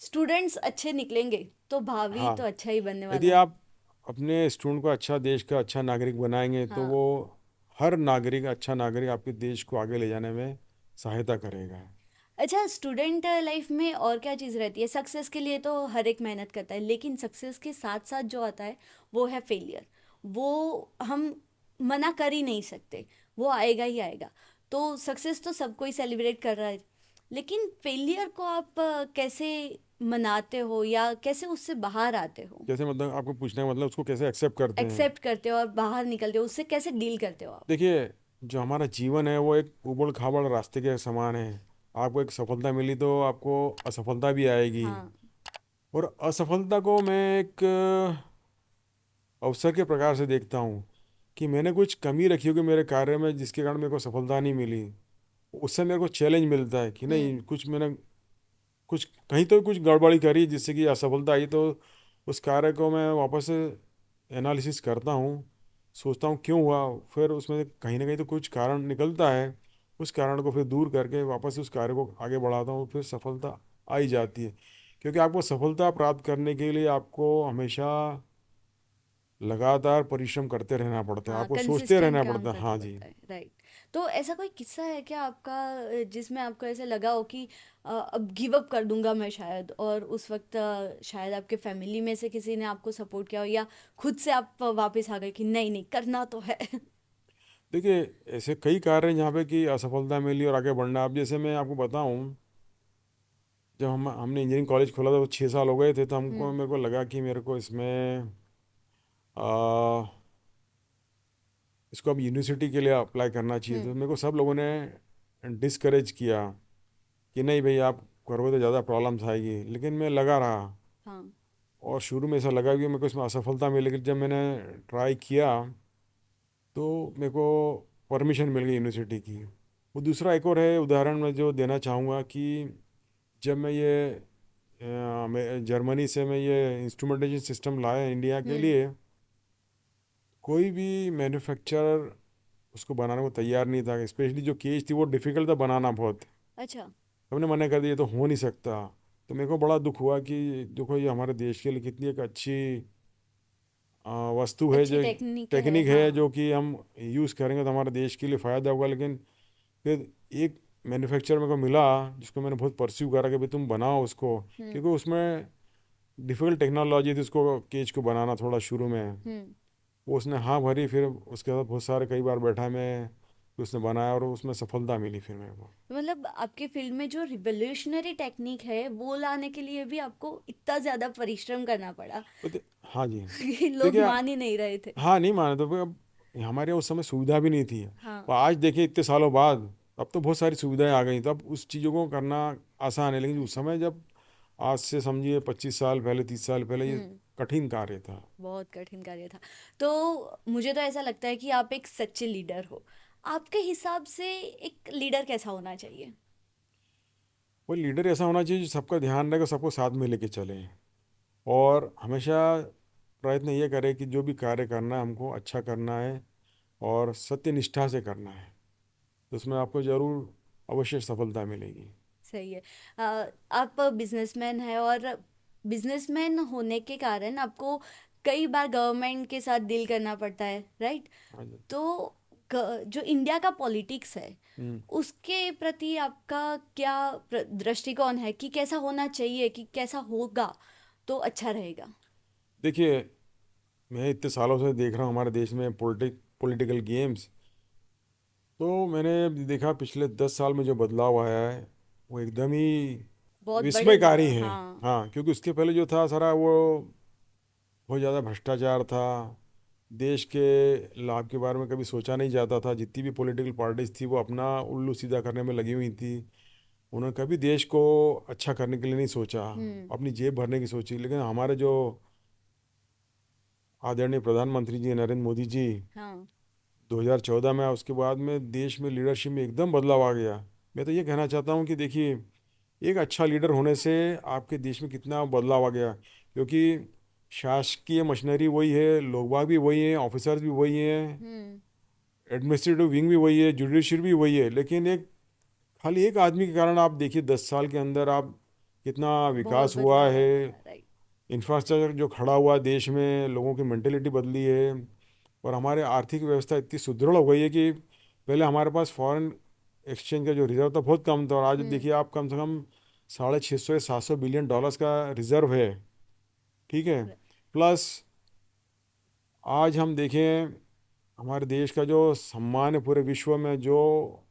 स्टूडेंट्स अच्छे निकलेंगे तो भावी हाँ। तो अच्छा ही बनने यदि वाला है। आप अपने स्टूडेंट को अच्छा, देश का अच्छा नागरिक बनाएंगे तो हाँ। वो हर नागरिक अच्छा नागरिक आपके देश को आगे ले जाने में सहायता करेगा। अच्छा, स्टूडेंट लाइफ में और क्या चीज़ रहती है? सक्सेस के लिए तो हर एक मेहनत करता है, लेकिन सक्सेस के साथ साथ जो आता है वो है फेलियर। वो हम मना कर ही नहीं सकते, वो आएगा ही आएगा। तो सक्सेस तो सबको ही सेलिब्रेट कर रहा है, लेकिन फेलियर को आप कैसे मनाते हो या कैसे उससे बाहर आते हो? जैसे मतलब आपको पूछने का मतलब उसको कैसे एक्सेप्ट करते हैं। एक्सेप्ट करते हो और बाहर निकलते हो, उससे कैसे डील करते हो आप? देखिए, जो हमारा जीवन है वो एक उबड़ खाबड़ रास्ते के समान है। आपको एक सफलता मिली तो आपको असफलता भी आएगी। हाँ। और असफलता को मैं एक अवसर के प्रकार से देखता हूँ कि मैंने कुछ कमी रखी होगी मेरे कार्य में जिसके कारण मेरे को सफलता नहीं मिली। उससे मेरे को चैलेंज मिलता है कि हम्म। नहीं, कुछ मैंने कुछ कहीं तो कुछ गड़बड़ी करी जिससे कि असफलता आई, तो उस कार्य को मैं वापस से एनालिसिस करता हूँ, सोचता हूँ क्यों हुआ। फिर उसमें कहीं ना कहीं तो कुछ कारण निकलता है, उस कारण को फिर दूर करके वापस उस कार्य को आगे बढ़ाता हूँ, फिर सफलता आई जाती है। क्योंकि आपको सफलता प्राप्त करने के लिए आपको हमेशा लगातार परिश्रम करते रहना पड़ता है, हाँ, आपको सोचते कंसिस्टेंट रहना काम पड़ता है। करना हाँ जी। पड़ता है, राइट। तो ऐसा कोई किस्सा है क्या आपका जिसमें आपको ऐसे लगा हो कि अब गिव अप कर दूंगा मैं शायद, और उस वक्त शायद आपके फैमिली में से किसी ने आपको सपोर्ट किया हो, या खुद से आप वापस आ गए कि नहीं नहीं करना तो है? देखिए, ऐसे कई कार्य हैं जहाँ पे कि असफलता मिली और आगे बढ़ना। अब जैसे मैं आपको बताऊँ, जब हमने इंजीनियरिंग कॉलेज खोला था तो 6 साल हो गए थे, तो हमको हम्म। मेरे को लगा कि मेरे को इसमें आ, इसको अब यूनिवर्सिटी के लिए अप्लाई करना चाहिए। तो हम्म। मेरे को सब लोगों ने डिस्करेज किया कि नहीं भाई, आप करोगे तो ज़्यादा प्रॉब्लम्स आएगी, लेकिन मैं लगा रहा। हाँ। और शुरू में ऐसा लगा कि मेरे को इसमें असफलता मिली, लेकिन जब मैंने ट्राई किया तो मेरे को परमिशन मिल गई यूनिवर्सिटी की। वो दूसरा एक और है उदाहरण मैं जो देना चाहूँगा कि जब मैं जर्मनी से मैं ये इंस्ट्रूमेंटेशन सिस्टम लाया इंडिया के हम्म। लिए, कोई भी मैन्युफैक्चरर उसको बनाने को तैयार नहीं था। स्पेशली जो केज थी वो डिफ़िकल्ट था बनाना बहुत। अच्छा। हमने मना कर दिया, तो हो नहीं सकता। तो मेरे को बड़ा दुख हुआ कि देखो ये हमारे देश के लिए कितनी एक अच्छी वस्तु है, अच्छी जो टेक्निक है, टेक्निक हाँ। है जो कि हम यूज़ करेंगे तो हमारे देश के लिए फ़ायदा होगा। लेकिन फिर एक मैन्युफैक्चर मेरे को मिला जिसको मैंने बहुत परस्यू करा कि भाई तुम बनाओ उसको, हम्म। क्योंकि उसमें डिफ़िकल्ट टेक्नोलॉजी थी उसको केज को बनाना थोड़ा शुरू में। हम्म। वो उसने हाँ भरी, फिर उसके साथ बहुत सारे कई बार बैठा मैं, फिर उसने बनाया और उसमें सफलता मिली फिर मेरे को। तो मतलब आपके फील्ड में जो रिवोल्यूशनरी टेक्निक है वो लाने के लिए भी आपको इतना ज़्यादा परिश्रम करना पड़ा तो हाँ जी। कि लोग देखिए मान ही नहीं रहे थे। हाँ, नहीं माने तो फिर अब हमारे यहाँ उस समय सुविधा भी नहीं थी। हाँ। और आज देखिए इतने सालों बाद अब तो बहुत सारी सुविधाएं आ गई, तो अब उस चीज़ों को करना आसान है। लेकिन उस अच्छा। समय जब आज से समझिए 25 साल पहले 30 साल पहले ये हम्म। कठिन कार्य था। बहुत कठिन कार्य था। तो मुझे तो ऐसा लगता है कि आप एक सच्चे लीडर हो। आपके हिसाब से एक लीडर कैसा होना चाहिए? वो लीडर ऐसा होना चाहिए जो सबका ध्यान रखे, सबको साथ में लेके चले, और हमेशा प्रयत्न ये करे कि जो भी कार्य करना है हमको अच्छा करना है और सत्य निष्ठा से करना है। तो उसमें आपको ज़रूर अवश्य सफलता मिलेगी। सही है। आप बिजनेसमैन हैं और बिजनेसमैन होने के कारण आपको कई बार गवर्नमेंट के साथ डील करना पड़ता है, राइट? हाँ जी। तो जो इंडिया का पॉलिटिक्स है हम्म। उसके प्रति आपका क्या दृष्टिकोण है कि कैसा होना चाहिए, कि कैसा होगा तो अच्छा रहेगा? देखिए, मैं इतने सालों से देख रहा हूँ हमारे देश में पॉलिटिकल गेम्स। तो मैंने देखा पिछले 10 साल में जो बदलाव आया है वो एकदम ही बहुत बड़े विस्मयकारी है। हाँ। हाँ, क्योंकि उसके पहले जो था सारा वो बहुत ज़्यादा भ्रष्टाचार था। देश के लाभ के बारे में कभी सोचा नहीं जाता था। जितनी भी पॉलिटिकल पार्टीज थी वो अपना उल्लू सीधा करने में लगी हुई थी। उन्होंने कभी देश को अच्छा करने के लिए नहीं सोचा, हम्म। अपनी जेब भरने की सोची। लेकिन हमारे जो आदरणीय प्रधानमंत्री जी नरेंद्र मोदी जी, हाँ। 2014 में उसके बाद में देश में लीडरशिप में एकदम बदलाव आ गया। मैं तो ये कहना चाहता हूँ कि देखिए, एक अच्छा लीडर होने से आपके देश में कितना बदलाव आ गया। क्योंकि शासकीय मशीनरी वही है, लोग बाग भी वही हैं, ऑफिसर्स भी वही हैं, हम्म। एडमिनिस्ट्रेटिव विंग भी वही है, जुडिशरी भी वही है। लेकिन एक खाली एक आदमी के कारण आप देखिए 10 साल के अंदर आप कितना बहुत विकास हुआ बदलाव आ है। गया, राइट। इंफ्रास्ट्रक्चर जो खड़ा हुआ देश में, लोगों की मेंटेलिटी बदली है। और हमारे आर्थिक व्यवस्था इतनी सुदृढ़ हो गई है कि पहले हमारे पास फॉरेन एक्सचेंज का जो रिजर्व था बहुत कम था, और आज हम्म। देखिए आप कम से कम 650 या 700 बिलियन डॉलर्स का रिजर्व है। ठीक है। प्लस आज हम देखें हमारे देश का जो सम्मान है पूरे विश्व में, जो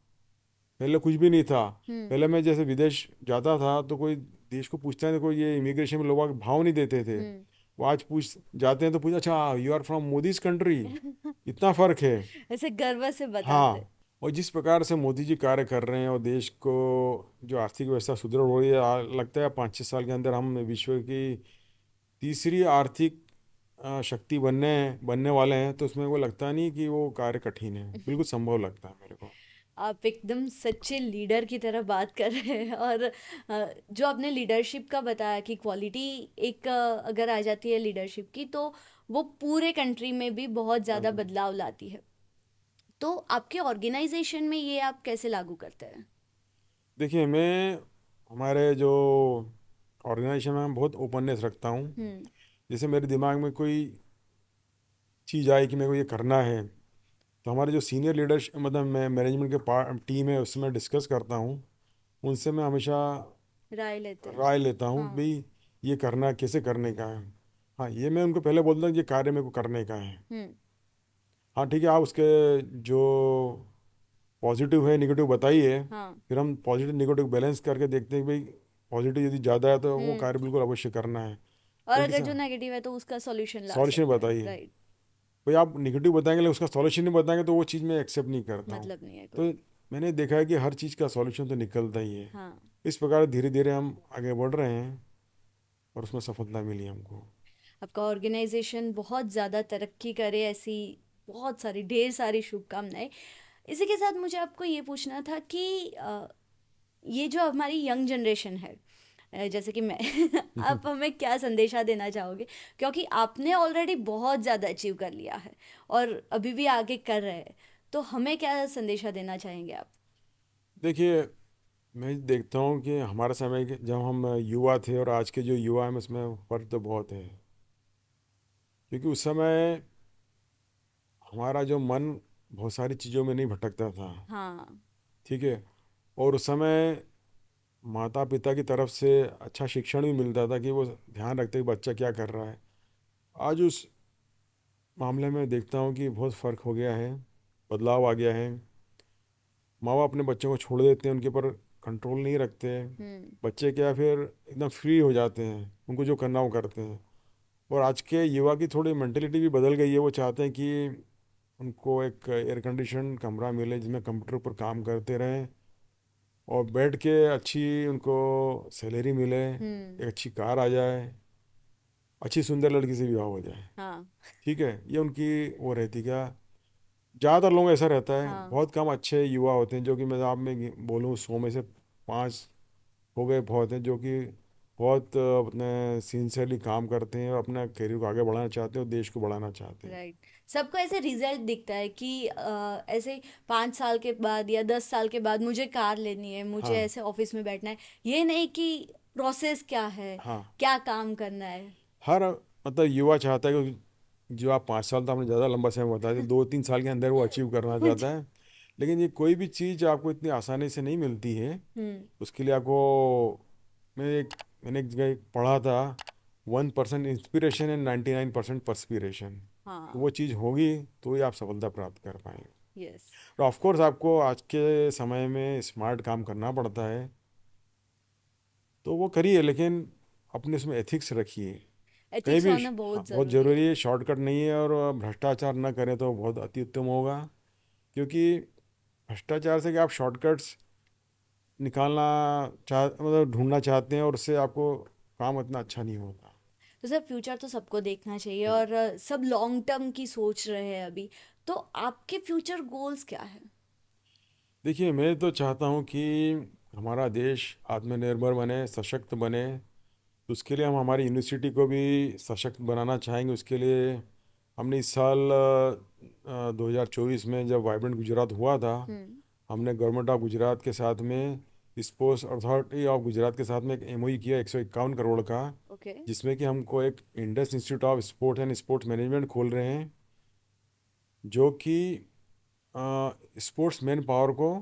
पहले कुछ भी नहीं था। हम्म। पहले मैं जैसे विदेश जाता था तो कोई देश को पूछता है, कोई ये इमिग्रेशन में लोग भाव नहीं देते थे। वो आज पूछ जाते हैं तो पूछ, अच्छा you are from Modi's country. Hmm. इतना फर्क है। ऐसे गर्व से बताते। हाँ। और जिस प्रकार से मोदी जी कार्य कर रहे हैं और देश को जो आर्थिक व्यवस्था सुदृढ़ हो रही है, लगता है 5-6 साल के अंदर हम विश्व की तीसरी आर्थिक शक्ति बनने बनने वाले हैं। तो उसमें वो लगता नहीं कि वो कार्य कठिन है, बिल्कुल संभव लगता है मेरे को। आप एकदम सच्चे लीडर की तरह बात कर रहे हैं। और जो आपने लीडरशिप का बताया कि क्वालिटी एक अगर आ जाती है लीडरशिप की तो वो पूरे कंट्री में भी बहुत हाँ ज़्यादा जी। बदलाव लाती है। तो आपके ऑर्गेनाइजेशन में ये आप कैसे लागू करते हैं? देखिए, मैं हमारे जो ऑर्गेनाइजेशन में मैं बहुत ओपननेस रखता हूँ। हम्म। जैसे मेरे दिमाग में कोई चीज़ आए कि मेरे को ये करना है, तो हमारे जो सीनियर लीडर्स मतलब मैं मैनेजमेंट के टीम है उससे मैं डिस्कस करता हूँ। उनसे मैं हमेशा राय लेते हैं। राय लेता हूँ हाँ। भाई ये करना कैसे करने का है। हाँ, ये मैं उनको पहले बोलता हूँ ये कार्य मेरे को करने का है। हम्म। हाँ ठीक है, आप उसके जो पॉजिटिव है निगेटिव बताइए। हाँ। फिर हम पॉजिटिव निगेटिव बैलेंस करके देखते हैं कि भाई पॉजिटिव यदि ज़्यादा है तो वो हम्म। कार्य बिल्कुल अवश्य करना है। और बल्कि अगर जो नेगेटिव है तो उसका सॉल्यूशन ला सॉल्यूशन सकते हैं, बताइए। राइट। भाई आप निगेटिव बताएंगे लेकिन उसका सॉल्यूशन नहीं बताएंगे तो वो चीज़ मैं एक्सेप्ट नहीं करता हूँ। मतलब नहीं है कोई। तो मैंने देखा है कि हर चीज़ का सॉल्यूशन तो निकलता ही है। हाँ। इस प्रकार धीरे धीरे हम आगे बढ़ रहे हैं और उसमें सफलता मिली हमको। आपका ऑर्गेनाइजेशन बहुत ज़्यादा तरक्की करे, ऐसी बहुत सारी ढेर सारी शुभकामनाएं। इसी के साथ मुझे आपको ये पूछना था कि ये जो हमारी यंग जनरेशन है, जैसे कि मैं आप हमें क्या संदेशा देना चाहोगे? क्योंकि आपने ऑलरेडी बहुत ज़्यादा अचीव कर लिया है और अभी भी आगे कर रहे हैं, तो हमें क्या संदेशा देना चाहेंगे आप? देखिए, मैं देखता हूँ कि हमारे समय के जब हम युवा थे और आज के जो युवा हैं उसमें फ़र्क तो बहुत है। क्योंकि उस समय हमारा जो मन बहुत सारी चीज़ों में नहीं भटकता था। हाँ। ठीक है। और उस समय माता पिता की तरफ से अच्छा शिक्षण भी मिलता था कि वो ध्यान रखते कि बच्चा क्या कर रहा है। आज उस मामले में देखता हूँ कि बहुत फ़र्क हो गया है, बदलाव आ गया है। माँ बाप अपने बच्चों को छोड़ देते हैं, उनके ऊपर कंट्रोल नहीं रखते हैं। हम्म। बच्चे क्या फिर एकदम फ्री हो जाते हैं, उनको जो करना वो करते हैं। और आज के युवा की थोड़ी मेंटेलिटी भी बदल गई है। वो चाहते हैं कि उनको एक एयर कंडीशन कमरा मिले जिसमें कंप्यूटर पर काम करते रहें और बैठ के अच्छी उनको सैलरी मिले, हम्म। एक अच्छी कार आ जाए, अच्छी सुंदर लड़की से विवाह हो जाए। हाँ। ठीक है, ये उनकी वो रहती क्या। ज़्यादातर लोग ऐसा रहता है, हाँ। बहुत कम अच्छे युवा होते हैं जो कि मैं आप में बोलूँ 100 में से 5 हो गए बहुत हैं जो कि बहुत अपने सिंसियरली काम करते हैं और अपना करियर को आगे बढ़ाना चाहते हैं और देश को बढ़ाना चाहते हैं। राइट। सबको ऐसे रिजल्ट दिखता है कि ऐसे 5 साल के बाद या 10 साल के बाद मुझे कार लेनी है, मुझे हाँ ऐसे ऑफिस में बैठना है। ये नहीं कि प्रोसेस क्या है, हाँ। क्या काम करना है। हर मतलब युवा चाहता है कि जो आप 5 साल तो आपने ज़्यादा लंबा समय बता दिया, 2-3 साल के अंदर वो अचीव करना चाहता है। लेकिन ये कोई भी चीज़ आपको इतनी आसानी से नहीं मिलती है। हम्म। उसके लिए आपको मैंने एक जगह पढ़ा था, 1% इंस्पिरेशन एंड 99% परस्पिरेशन। तो हाँ। वो चीज़ होगी तो ही आप सफलता प्राप्त कर पाएंगे। यस। तो ऑफ कोर्स आपको आज के समय में स्मार्ट काम करना पड़ता है, तो वो करिए, लेकिन अपने उसमें एथिक्स रखिए। कहीं एथिक्स भी होना हाँ, बहुत बहुत ज़रूरी ज़रूरी है। है, शॉर्टकट नहीं है। और भ्रष्टाचार न करें तो बहुत अति उत्तम होगा, क्योंकि भ्रष्टाचार से कि आप शॉर्टकट्स निकालना मतलब ढूंढना चाहते हैं, और उससे आपको काम इतना अच्छा नहीं होता। तो सर फ्यूचर तो सबको देखना चाहिए, हाँ। और सब लॉन्ग टर्म की सोच रहे हैं अभी। तो आपके फ्यूचर गोल्स क्या है? देखिए, मैं तो चाहता हूँ कि हमारा देश आत्मनिर्भर बने, सशक्त बने। तो उसके लिए हम हमारी यूनिवर्सिटी को भी सशक्त बनाना चाहेंगे। उसके लिए हमने इस साल 2024 में जब वाइब्रेंट गुजरात हुआ था, हम्म। हमने गवर्नमेंट ऑफ गुजरात के साथ में स्पोर्ट्स अथॉरिटी ऑफ गुजरात के साथ में एक एमओयू किया 151 करोड़ का, ओके। जिसमें कि हमको एक Indus institute of sports and sports management खोल रहे हैं, जो कि स्पोर्ट्स मैन पावर को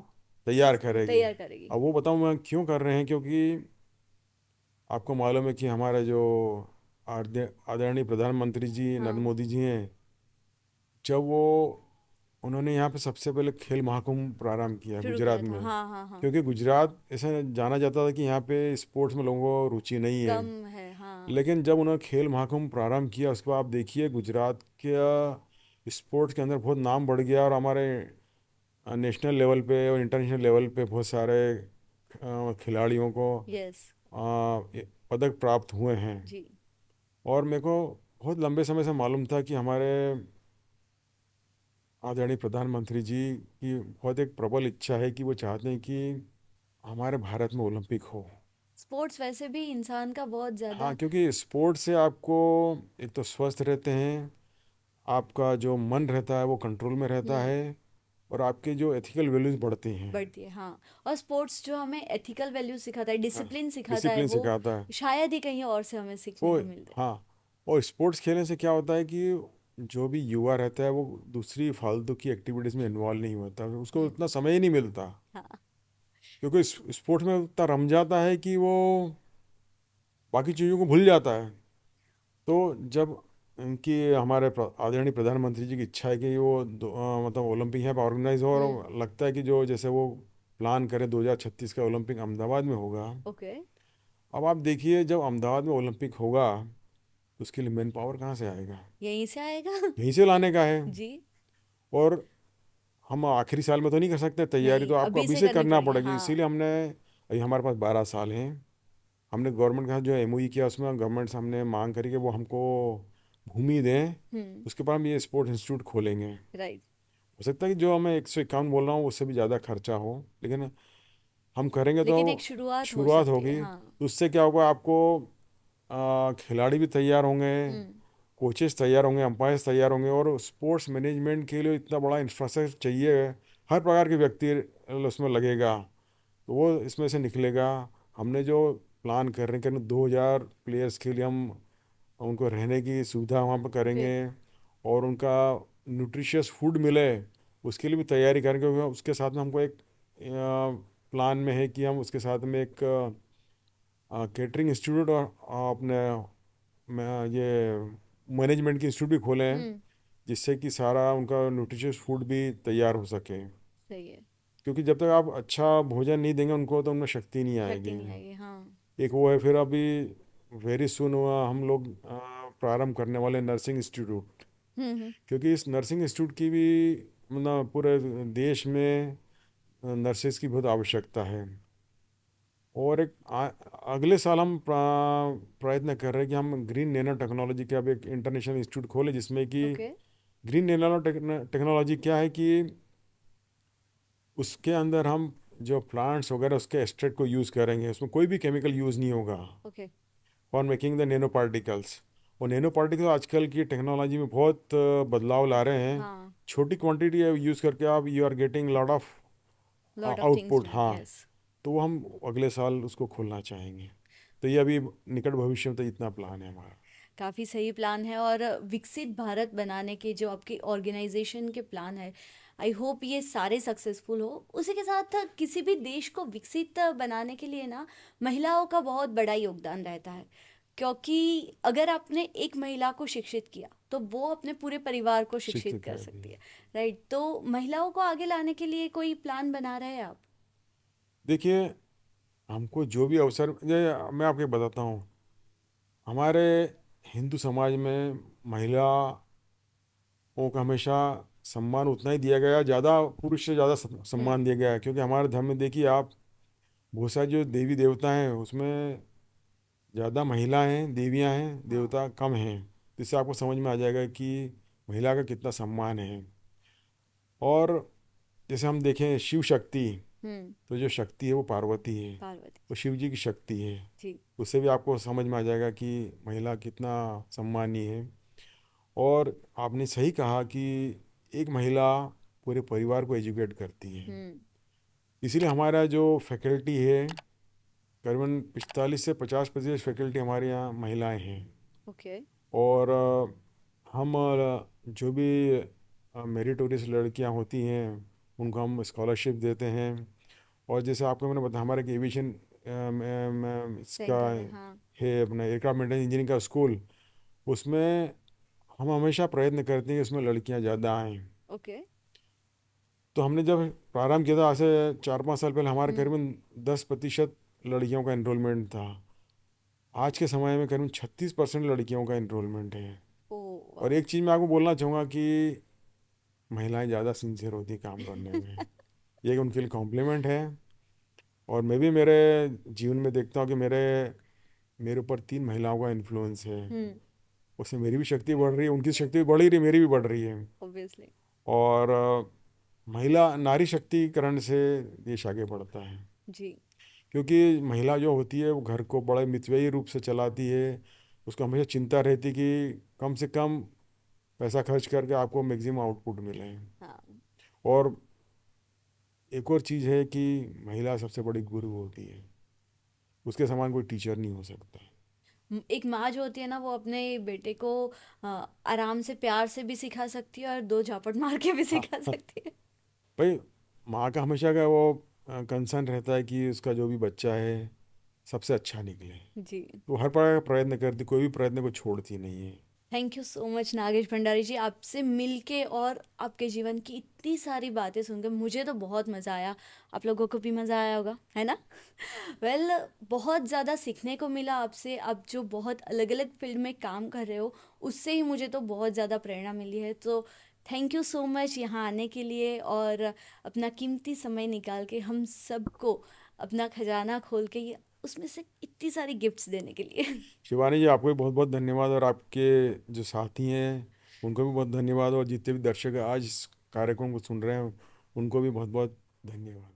तैयार करेगी। तैयार करेगी। अब वो बताऊँ मैं क्यों कर रहे हैं, क्योंकि आपको मालूम है कि हमारे जो आदरणीय प्रधानमंत्री जी नरेंद्र हाँ। मोदी जी हैं, जब वो उन्होंने यहाँ पे सबसे पहले खेल महाकुंभ प्रारंभ किया शुरू गुजरात किया था, में। हाँ हाँ हाँ। क्योंकि गुजरात ऐसा जाना जाता था कि यहाँ पे स्पोर्ट्स में लोगों को रुचि नहीं है। कम है, हाँ। लेकिन जब उन्होंने खेल महाकुंभ प्रारंभ किया, उसके बाद आप देखिए गुजरात के स्पोर्ट्स के अंदर बहुत नाम बढ़ गया, और हमारे नेशनल लेवल पे और इंटरनेशनल लेवल पे बहुत सारे खिलाड़ियों को यस। पदक प्राप्त हुए हैं। जी। और मेरे को बहुत लंबे समय से मालूम था कि हमारे आदरणीय प्रधानमंत्री जी की बहुत एक प्रबल इच्छा है कि वो चाहते हैं कि हमारे भारत में ओलंपिक हो। स्पोर्ट्स वैसे भी इंसान का बहुत हाँ, ज़्यादा। क्योंकि स्पोर्ट्स से आपको एक तो स्वस्थ रहते हैं, आपका जो मन रहता है वो कंट्रोल में रहता हम्म। है, और आपके जो एथिकल वैल्यूज बढ़ती हैं। बढ़ती है, हाँ। और स्पोर्ट्स जो हमें एथिकल वैल्यू सिखाता है, हाँ, डिसिप्लिन सिखाता है, डिसिप्लिन वो सिखाता है शायद ही कहीं और से हमें सीखने वो। को मिलता हाँ, और स्पोर्ट्स खेलने से क्या होता है कि जो भी युवा रहता है वो दूसरी फालतू की एक्टिविटीज़ में इन्वॉल्व नहीं होता, उसको है। उतना समय ही नहीं मिलता, हाँ। क्योंकि स्पोर्ट्स में उतना रम जाता है कि वो बाकी चीज़ों को भूल जाता है। तो जब इनकी हमारे आदरणीय प्रधानमंत्री जी की इच्छा है कि वो मतलब ओलंपिक यहाँ पर ऑर्गेनाइज हो, हम्म। और लगता है कि जो जैसे वो प्लान करें 2036 का ओलंपिक अहमदाबाद में होगा। ओके। अब आप देखिए, जब अहमदाबाद में ओलंपिक होगा तो उसके लिए मैन पावर कहाँ से आएगा? यहीं से आएगा। यहीं से लाने का है। जी। और हम आखिरी साल में तो नहीं कर सकते तैयारी, नहीं, तो आपको अभी अभी से से करनी करना पड़ेगी, पड़ेगी। हाँ। इसीलिए हमने, अभी हमारे पास 12 साल हैं, हमने गवर्नमेंट का जो एमओयू किया उसमें गवर्नमेंट से हमने मांग करी कि वो हमको भूमि दें, हम्म। उसके बाद हम ये स्पोर्ट्स इंस्टीट्यूट खोलेंगे। हो राइट। सकता है कि जो हमें 151 बोल रहा हूँ उससे भी ज़्यादा खर्चा हो, लेकिन हम करेंगे तो लेकिन एक शुरुआत हो शुरुआत सकती है, होगी। हाँ। तो उससे क्या होगा, आपको खिलाड़ी भी तैयार होंगे, हम्म। कोचेस तैयार होंगे, अंपायर्स तैयार होंगे, और स्पोर्ट्स मैनेजमेंट के लिए इतना बड़ा इंफ्रास्ट्रक्चर चाहिए, हर प्रकार के व्यक्ति उसमें लगेगा, तो वो इसमें से निकलेगा। हमने जो प्लान कर रहे हैं कि 2000 प्लेयर्स के लिए हम उनको रहने की सुविधा वहाँ पर ओके। करेंगे, और उनका न्यूट्रिशियस फूड मिले उसके लिए भी तैयारी करेंगे, क्योंकि उसके साथ में हमको एक प्लान में है कि हम उसके साथ में एक केटरिंग इंस्टीट्यूट और अपने ये मैनेजमेंट की इंस्टीट्यूट भी खोले हैं, हम्म। जिससे कि सारा उनका न्यूट्रिशियस फूड भी तैयार हो सके। सही है। क्योंकि जब तक आप अच्छा भोजन नहीं देंगे उनको तो उनमें शक्ति नहीं शक्ति आएगी। नहीं आएगी, हाँ। एक वो है, फिर अभी वेरी सुन हुआ हम लोग प्रारंभ करने वाले नर्सिंग इंस्टीट्यूट, हम्म। क्योंकि इस नर्सिंग इंस्टीट्यूट की भी मतलब पूरे देश में नर्सेज की बहुत आवश्यकता है। और एक अगले साल हम प्रयत्न कर रहे हैं कि हम ग्रीन नैनो टेक्नोलॉजी का अब एक इंटरनेशनल इंस्टीट्यूट खोले, जिसमें कि ओके। ग्रीन नैनो टेक्नोलॉजी क्या है कि उसके अंदर हम जो प्लांट्स वगैरह उसके एक्सट्रैक्ट को यूज़ करेंगे, उसमें कोई भी केमिकल यूज़ नहीं होगा okay. For making the nano particles. और नैनो पार्टिकल आजकल की टेक्नोलॉजी में बहुत बदलाव ला रहे हैं। हाँ, छोटी क्वांटिटी यूज़ करके आप you are getting lot of lot of things output. Done, हाँ, यस। तो वो हम अगले साल उसको खोलना चाहेंगे। तो ये अभी निकट भविष्य में तो इतना प्लान है हमारा। काफ़ी सही प्लान है। और विकसित भारत बनाने के जो आपकी ऑर्गेनाइजेशन के प्लान है, आई होप ये सारे सक्सेसफुल हो। उसी के साथ किसी भी देश को विकसित बनाने के लिए ना महिलाओं का बहुत बड़ा योगदान रहता है, क्योंकि अगर आपने एक महिला को शिक्षित किया तो वो अपने पूरे परिवार को शिक्षित शिक्षित कर कर सकती दी। है। राइट, तो महिलाओं को आगे लाने के लिए कोई प्लान बना रहे हैं आप? देखिए, हमको जो भी अवसर, मैं आपको बताता हूँ, हमारे हिंदू समाज में महिलाओं को हमेशा सम्मान उतना ही दिया गया, ज़्यादा पुरुष से ज़्यादा हम्म। सम्मान दिया गया है। क्योंकि हमारे धर्म में देखिए आप, बहुत सारे जो देवी देवता हैं उसमें ज़्यादा महिला हैं, देवियां हैं, हाँ। देवता कम हैं। तो इससे आपको समझ में आ जाएगा कि महिला का कितना सम्मान है। और जैसे हम देखें शिव शक्ति, हम्म। तो जो शक्ति है वो पार्वती है, पार्वती। वो शिव जी की शक्ति है। जी। उससे भी आपको समझ में आ जाएगा कि महिला कितना सम्मानीय है। और आपने सही कहा कि एक महिला पूरे परिवार को एजुकेट करती है। हम्म। इसीलिए हमारा जो फैकल्टी है, करीबन 45 से 50% फैकल्टी हमारे यहाँ महिलाएं हैं। ओके। और हम जो भी मेरिटोरियस लड़कियां होती हैं उनको हम स्कॉलरशिप देते हैं। और जैसे आपको मैंने बताया, हमारे एविएशन इसका सेंटर है, हाँ। है अपना एयरक्राफ्ट मेंटेनेंस इंजीनियरिंग का स्कूल। उसमें हम हमेशा प्रयत्न करते हैं कि उसमें लड़कियां ज़्यादा आएँ। ओके। तो हमने जब प्रारंभ किया था आज से 4-5 साल पहले, हमारे हम्म। करीबन 10% लड़कियों का इनरोलमेंट था। आज के समय में करीबन 36% लड़कियों का इनरोलमेंट है। ओ, और वाह। एक चीज़ मैं आपको बोलना चाहूँगा कि महिलाएं ज़्यादा सिंसियर होती हैं काम करने में। ये उनके लिए कॉम्प्लीमेंट है। और मैं भी मेरे जीवन में देखता हूँ कि मेरे मेरे ऊपर 3 महिलाओं का इन्फ्लुएंस है। हम्म। उससे मेरी भी शक्ति बढ़ रही है, उनकी शक्ति भी बढ़ ही रही है, मेरी भी बढ़ रही है। ऑब्वियसली। और महिला नारी शक्तिकरण से देश आगे बढ़ता है। जी। क्योंकि महिला जो होती है वो घर को बड़े मितव्ययी रूप से चलाती है। उसको हमेशा चिंता रहती कि कम से कम पैसा खर्च करके आपको मैक्सिमम आउटपुट मिले। हाँ। और एक और चीज़ है कि महिला सबसे बड़ी गुरु होती है। उसके समान कोई टीचर नहीं हो सकता। एक माँ जो होती है ना, वो अपने बेटे को आराम से प्यार से भी सिखा सकती है और दो झापट मार के भी हाँ, सिखा सकती है। भाई, माँ का हमेशा का वो कंसर्न रहता है कि उसका जो भी बच्चा है सबसे अच्छा निकले। जी। तो हर प्रकार का प्रयत्न करती, कोई भी प्रयत्न को छोड़ती नहीं है। Thank you so much Nagesh Bhandari ji, आपसे मिलके और आपके जीवन की इतनी सारी बातें सुनकर मुझे तो बहुत मज़ा आया। आप लोगों को भी मज़ा आया होगा, है ना? वेल बहुत ज़्यादा सीखने को मिला आपसे। आप जो बहुत अलग अलग फील्ड में काम कर रहे हो, उससे ही मुझे तो बहुत ज़्यादा प्रेरणा मिली है। तो थैंक यू सो मच यहाँ आने के लिए और अपना कीमती समय निकाल के हम सबको अपना खजाना खोल के उसमें से इतनी सारी गिफ्ट्स देने के लिए। शिवानी जी, आपको भी बहुत बहुत धन्यवाद। और आपके जो साथी हैं उनको भी बहुत धन्यवाद। और जितने भी दर्शक आज इस कार्यक्रम को सुन रहे हैं उनको भी बहुत बहुत धन्यवाद।